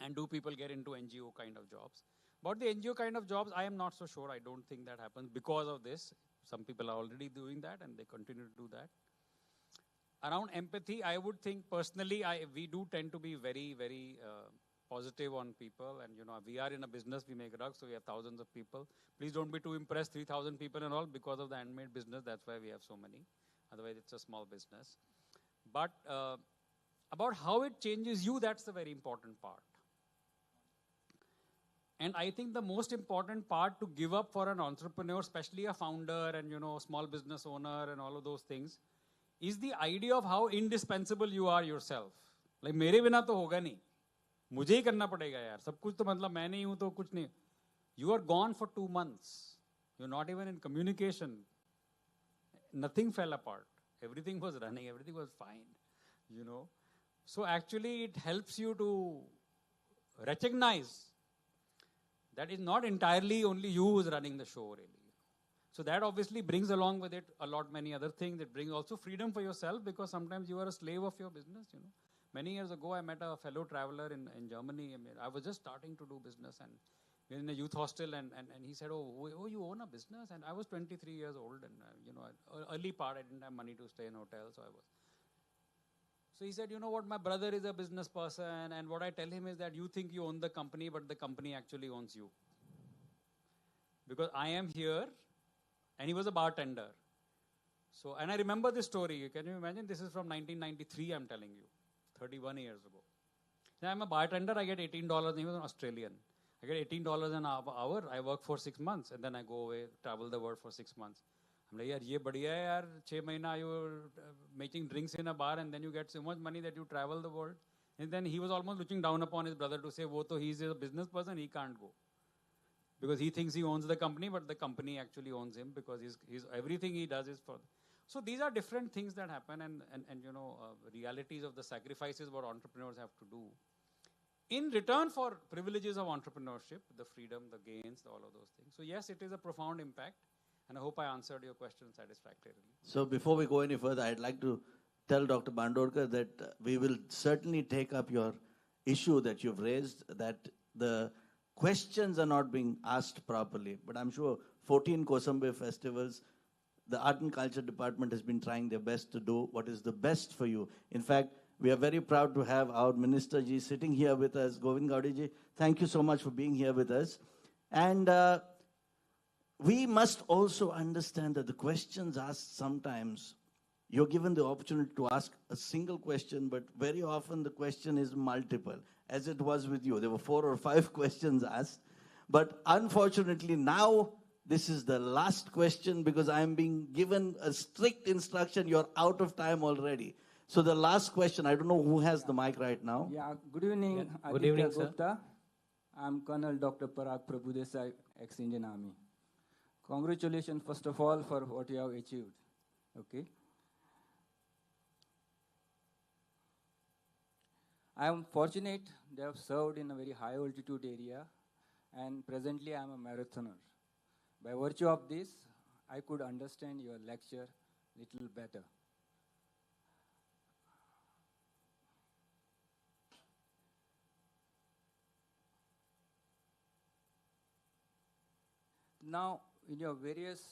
And do people get into NGO kind of jobs? About the NGO kind of jobs, I am not so sure. I don't think that happens because of this. Some people are already doing that and they continue to do that. Around empathy, I would think personally, we do tend to be very, very positive on people. And, we are in a business, we make rugs, so we have thousands of people. Please don't be too impressed, 3,000 people and all, because of the handmade business. That's why we have so many. Otherwise, it's a small business. But about how it changes you, that's the very important part. And I think the most important part to give up for an entrepreneur, especially a founder and, small business owner and all of those things, is the idea of how indispensable you are yourself. Like, मेरे बिना तो होगा नहीं, मुझे ही करना पड़ेगा यार, सब कुछ तो मतलब मैं नहीं हूँ तो कुछ नहीं. You are gone for 2 months. You're not even in communication. Nothing fell apart. Everything was running. Everything was fine. You know. So actually it helps you to recognize that it's not entirely only you who's running the show really. So that obviously brings along with it a lot many other things. It brings also freedom for yourself because sometimes you are a slave of your business, you know. Many years ago, I met a fellow traveler in Germany. I mean, I was just starting to do business and we were in a youth hostel and he said, oh, you own a business? And I was 23 years old and, you know, early part, I didn't have money to stay in hotels, so I was. So he said, you know what, my brother is a business person and what I tell him is that you think you own the company, but the company actually owns you. Because I am here. And he was a bartender. So, and I remember this story. Can you imagine? This is from 1993, I'm telling you. 31 years ago. Now, I'm a bartender. I get $18. He was an Australian. I get $18 an hour. I work for 6 months. And then I go away, travel the world for 6 months. I'm like, yaar, ye badhiya hai yaar. 6 mahina you're making drinks in a bar and then you get so much money that you travel the world. And then he was almost looking down upon his brother to say, wo to he's a business person, he can't go. Because he thinks he owns the company, but the company actually owns him because he's everything he does is for. So these are different things that happen and you know, realities of the sacrifices what entrepreneurs have to do. In return for privileges of entrepreneurship, the freedom, the gains, all of those things. So yes, it is a profound impact and I hope I answered your question satisfactorily. So before we go any further, I'd like to tell Dr. Bandorkar that we will certainly take up your issue that you've raised, that the questions are not being asked properly, but I'm sure 14 Kosambi festivals, the Art and Culture Department has been trying their best to do what is the best for you. In fact, we are very proud to have our Minister Ji sitting here with us, Govind Gaudi Ji. Thank you so much for being here with us. And we must also understand that the questions asked sometimes, you're given the opportunity to ask a single question, but very often the question is multiple, as it was with you. There were 4 or 5 questions asked. But unfortunately, now this is the last question because I'm being given a strict instruction. You're out of time already. So the last question, I don't know who has the mic right now. Yeah, good evening. Yeah. Aditya, Good evening, Gupta. I'm Colonel Dr. Parag Prabhudesai, ex-Indian Army. Congratulations, first of all, for what you have achieved. Okay. I am fortunate they have served in a very high altitude area and presently I am a marathoner. By virtue of this, I could understand your lecture little better. Now, in your various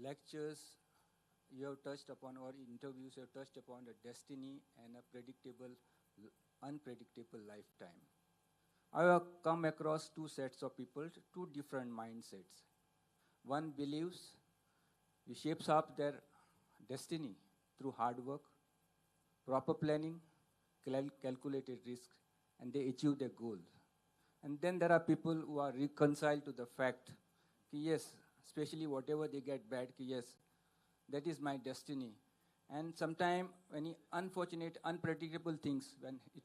lectures, you have touched upon, or interviews, you have touched upon the destiny and a predictable, unpredictable lifetime. I have come across 2 sets of people, 2 different mindsets. One believes he shapes up their destiny through hard work, proper planning, calculated risk, and they achieve their goal. And then there are people who are reconciled to the fact that yes, especially whatever they get bad, yes, that is my destiny. And sometimes any unfortunate, unpredictable things when it,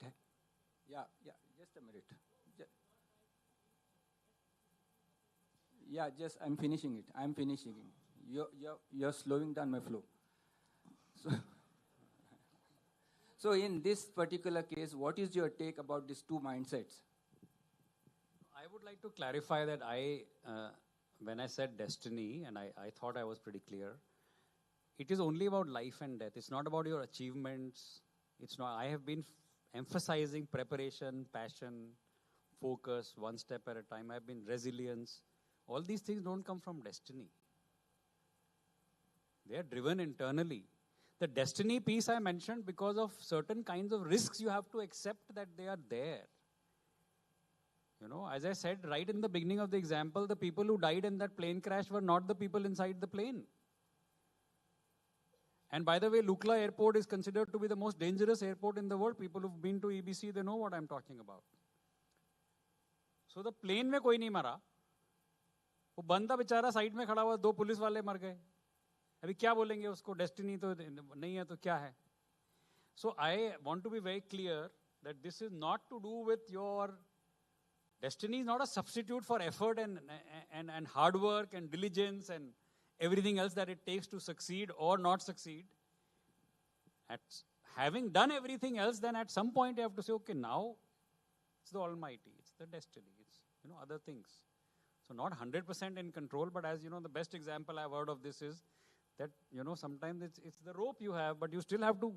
yeah, just a minute. Yeah, I'm finishing it. I'm finishing it. You're slowing down my flow. So in this particular case, what is your take about these 2 mindsets? I would like to clarify that when I said destiny, and I thought I was pretty clear, it is only about life and death. It's not about your achievements. It's not. I have been emphasizing preparation, passion, focus, one step at a time. I've been resilience. All these things don't come from destiny. They are driven internally. The destiny piece I mentioned because of certain kinds of risks you have to accept that they are there. You know, as I said right in the beginning of the example, the people who died in that plane crash were not the people inside the plane. And by the way, Lukla airport is considered to be the most dangerous airport in the world. People who've been to EBC, they know what I'm talking about. So the plane में कोई नहीं मरा. वो बंदा बेचारा side में खड़ा हुआ, 2 पुलिस वाले मर गए. अभी क्या बोलेंगे उसको, डेस्टिनी तो नहीं है तो क्या है? So I want to be very clear that this is not to do with your Destiny is not a substitute for effort and hard work and diligence and everything else that it takes to succeed or not succeed. Having done everything else, then at some point you have to say, okay, now it's the Almighty, it's the destiny, it's other things. So not 100% in control, but as you know, the best example I've heard of this is that sometimes it's the rope you have, but you still have to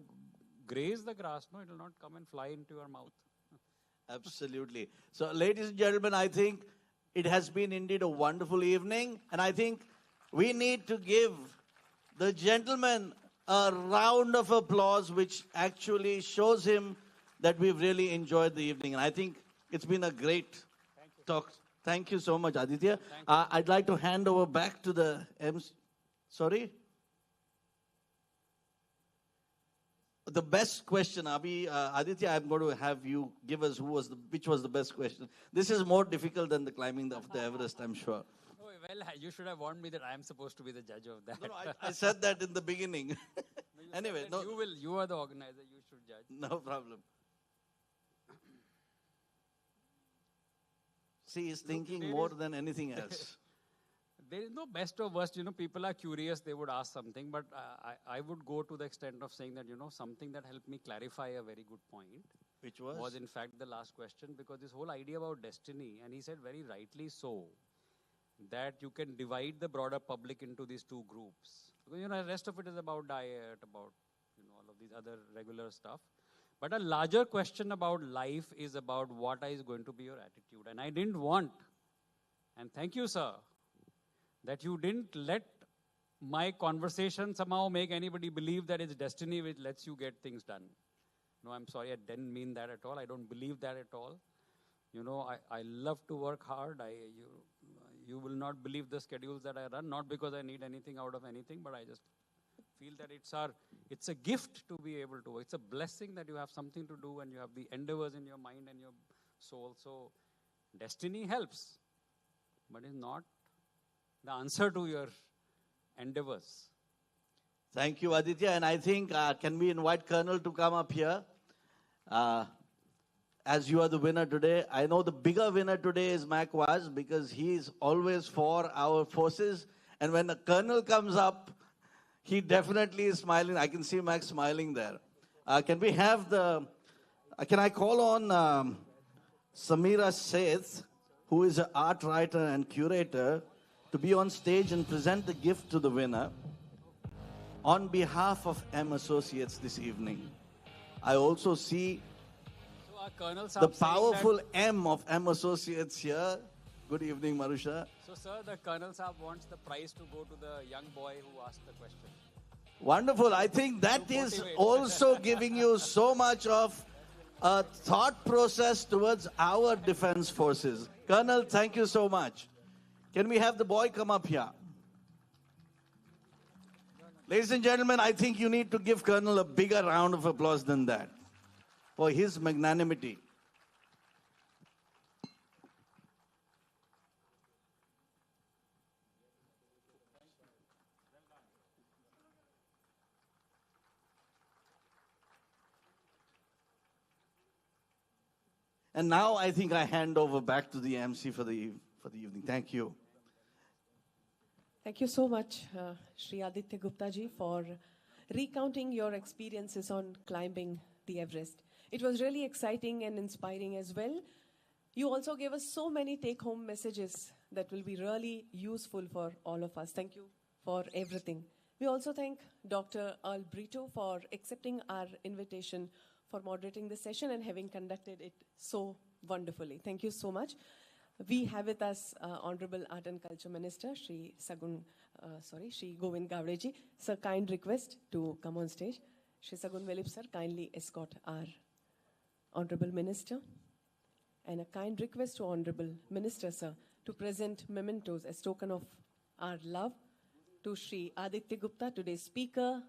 graze the grass. No, it will not come and fly into your mouth. Absolutely. So, ladies and gentlemen, I think it has been indeed a wonderful evening, and I think we need to give the gentleman a round of applause, which actually shows him that we've really enjoyed the evening. And I think it's been a great talk. Thank you so much, Aditya. I'd like to hand over back to the MC. Sorry? The best question, Aditya, I'm going to have you give us which was the best question. This is more difficult than the climbing of the Everest, I'm sure. Oh, well, you should have warned me that I am supposed to be the judge of that. No, I said that in the beginning. Anyway, no. You are the organizer, you should judge. No problem. See, he's thinking more than anything else. There is no best or worst. People are curious, they would ask something, but I would go to the extent of saying that, something that helped me clarify a very good point. Which was? Was in fact the last question, because this whole idea about destiny, and he said very rightly so, that you can divide the broader public into these two groups. Because, the rest of it is about diet, about, all of these other regular stuff. But a larger question about life is about what is going to be your attitude. And I didn't want, and thank you, sir, that you didn't let my conversation somehow make anybody believe that it's destiny which lets you get things done. No, I'm sorry, I didn't mean that at all. I don't believe that at all. I love to work hard. You will not believe the schedules that I run, not because I need anything out of anything, but I just feel that it's a gift to be able to. It's a blessing that you have something to do and you have the endeavors in your mind and your soul. So destiny helps, but it's not the answer to your endeavors. Thank you, Aditya. And I think, can we invite Colonel to come up here? As you are the winner today. I know the bigger winner today is Mac Waz, because he is always for our forces. And when the Colonel comes up, he definitely is smiling. I can see Mac smiling there. Can we have can I call on Samira Seth, who is an art writer and curator, to be on stage and present the gift to the winner on behalf of M Associates this evening. I also see the powerful M of M Associates here. Good evening, Marusha. So, sir, the Colonel Saab wants the prize to go to the young boy who asked the question. Wonderful. I think that is also giving you so much of a thought process towards our defense forces. Colonel, thank you so much. Can we have the boy come up here? Ladies and gentlemen, I think you need to give Colonel a bigger round of applause than that for his magnanimity. And now I think I hand over back to the MC for the evening. Thank you. Thank you so much, Shri Aditya Gupta ji, for recounting your experiences on climbing the Everest. It was really exciting and inspiring as well. You also gave us so many take-home messages that will be really useful for all of us. Thank you for everything. We also thank Dr. Earl Brito for accepting our invitation, for moderating the session and having conducted it so wonderfully. Thank you so much. We have with us Honorable Art and Culture Minister, Shri Govind Gavdeji. Sir, kind request to come on stage. Shri Sagun Velip sir, kindly escort our Honorable Minister. And a kind request to Honorable Minister, sir, to present mementos as token of our love to Shri Aditya Gupta, today's speaker.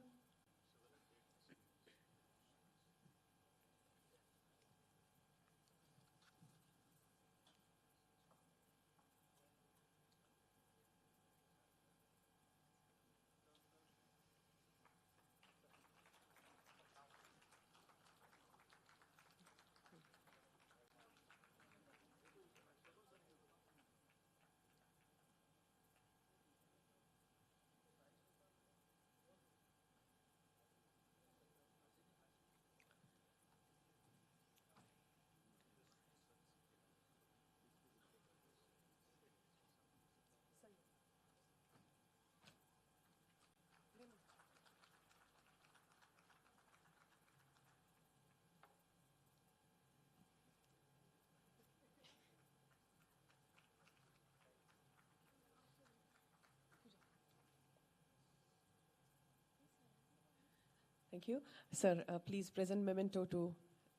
Thank you. Sir, please present memento to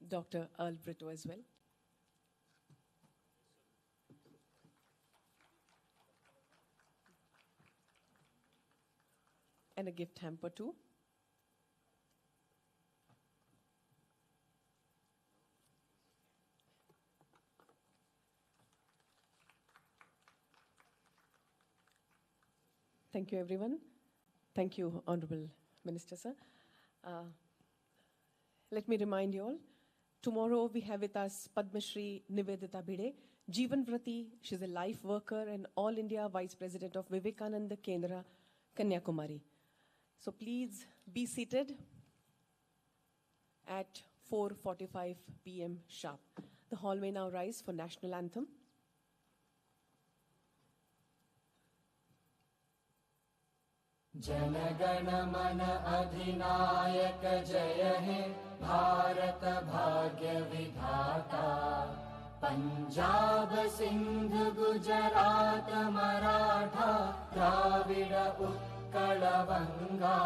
Dr. Earl Brito as well. And a gift hamper too. Thank you, everyone. Thank you, Honorable Minister, sir. Let me remind you all, tomorrow we have with us Padma Shri Nivedita Bhide, Jeevan Vrati. She's a life worker and All India Vice President of Vivekananda Kendra, Kanyakumari. So please be seated at 4:45 p.m. sharp. The hall may now rise for national anthem. जनगण मन अधिनायक जय हे भारत भाग्य विधाता पंजाब सिंध गुजरात मराठा द्राविड़ उत्कल बंगा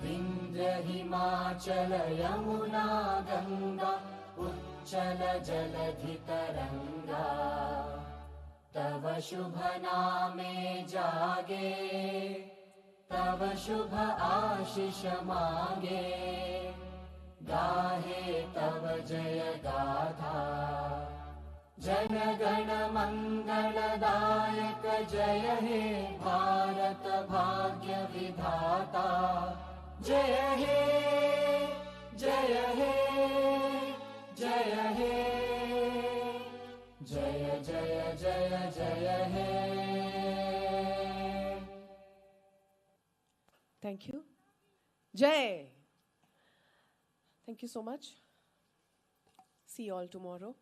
विंध्य हिमाचल यमुना गंगा उच्चल जलधि तरंगा तव शुभ नामे जागे तव शुभ आशीष मांगे गाहे तव जय गाथा जन गण मंगलदायक जय हे भारत भाग्य विधाता जय हे जय हे जय हे जय जय जय जय हे Thank you. Jai. Thank you so much. See you all tomorrow.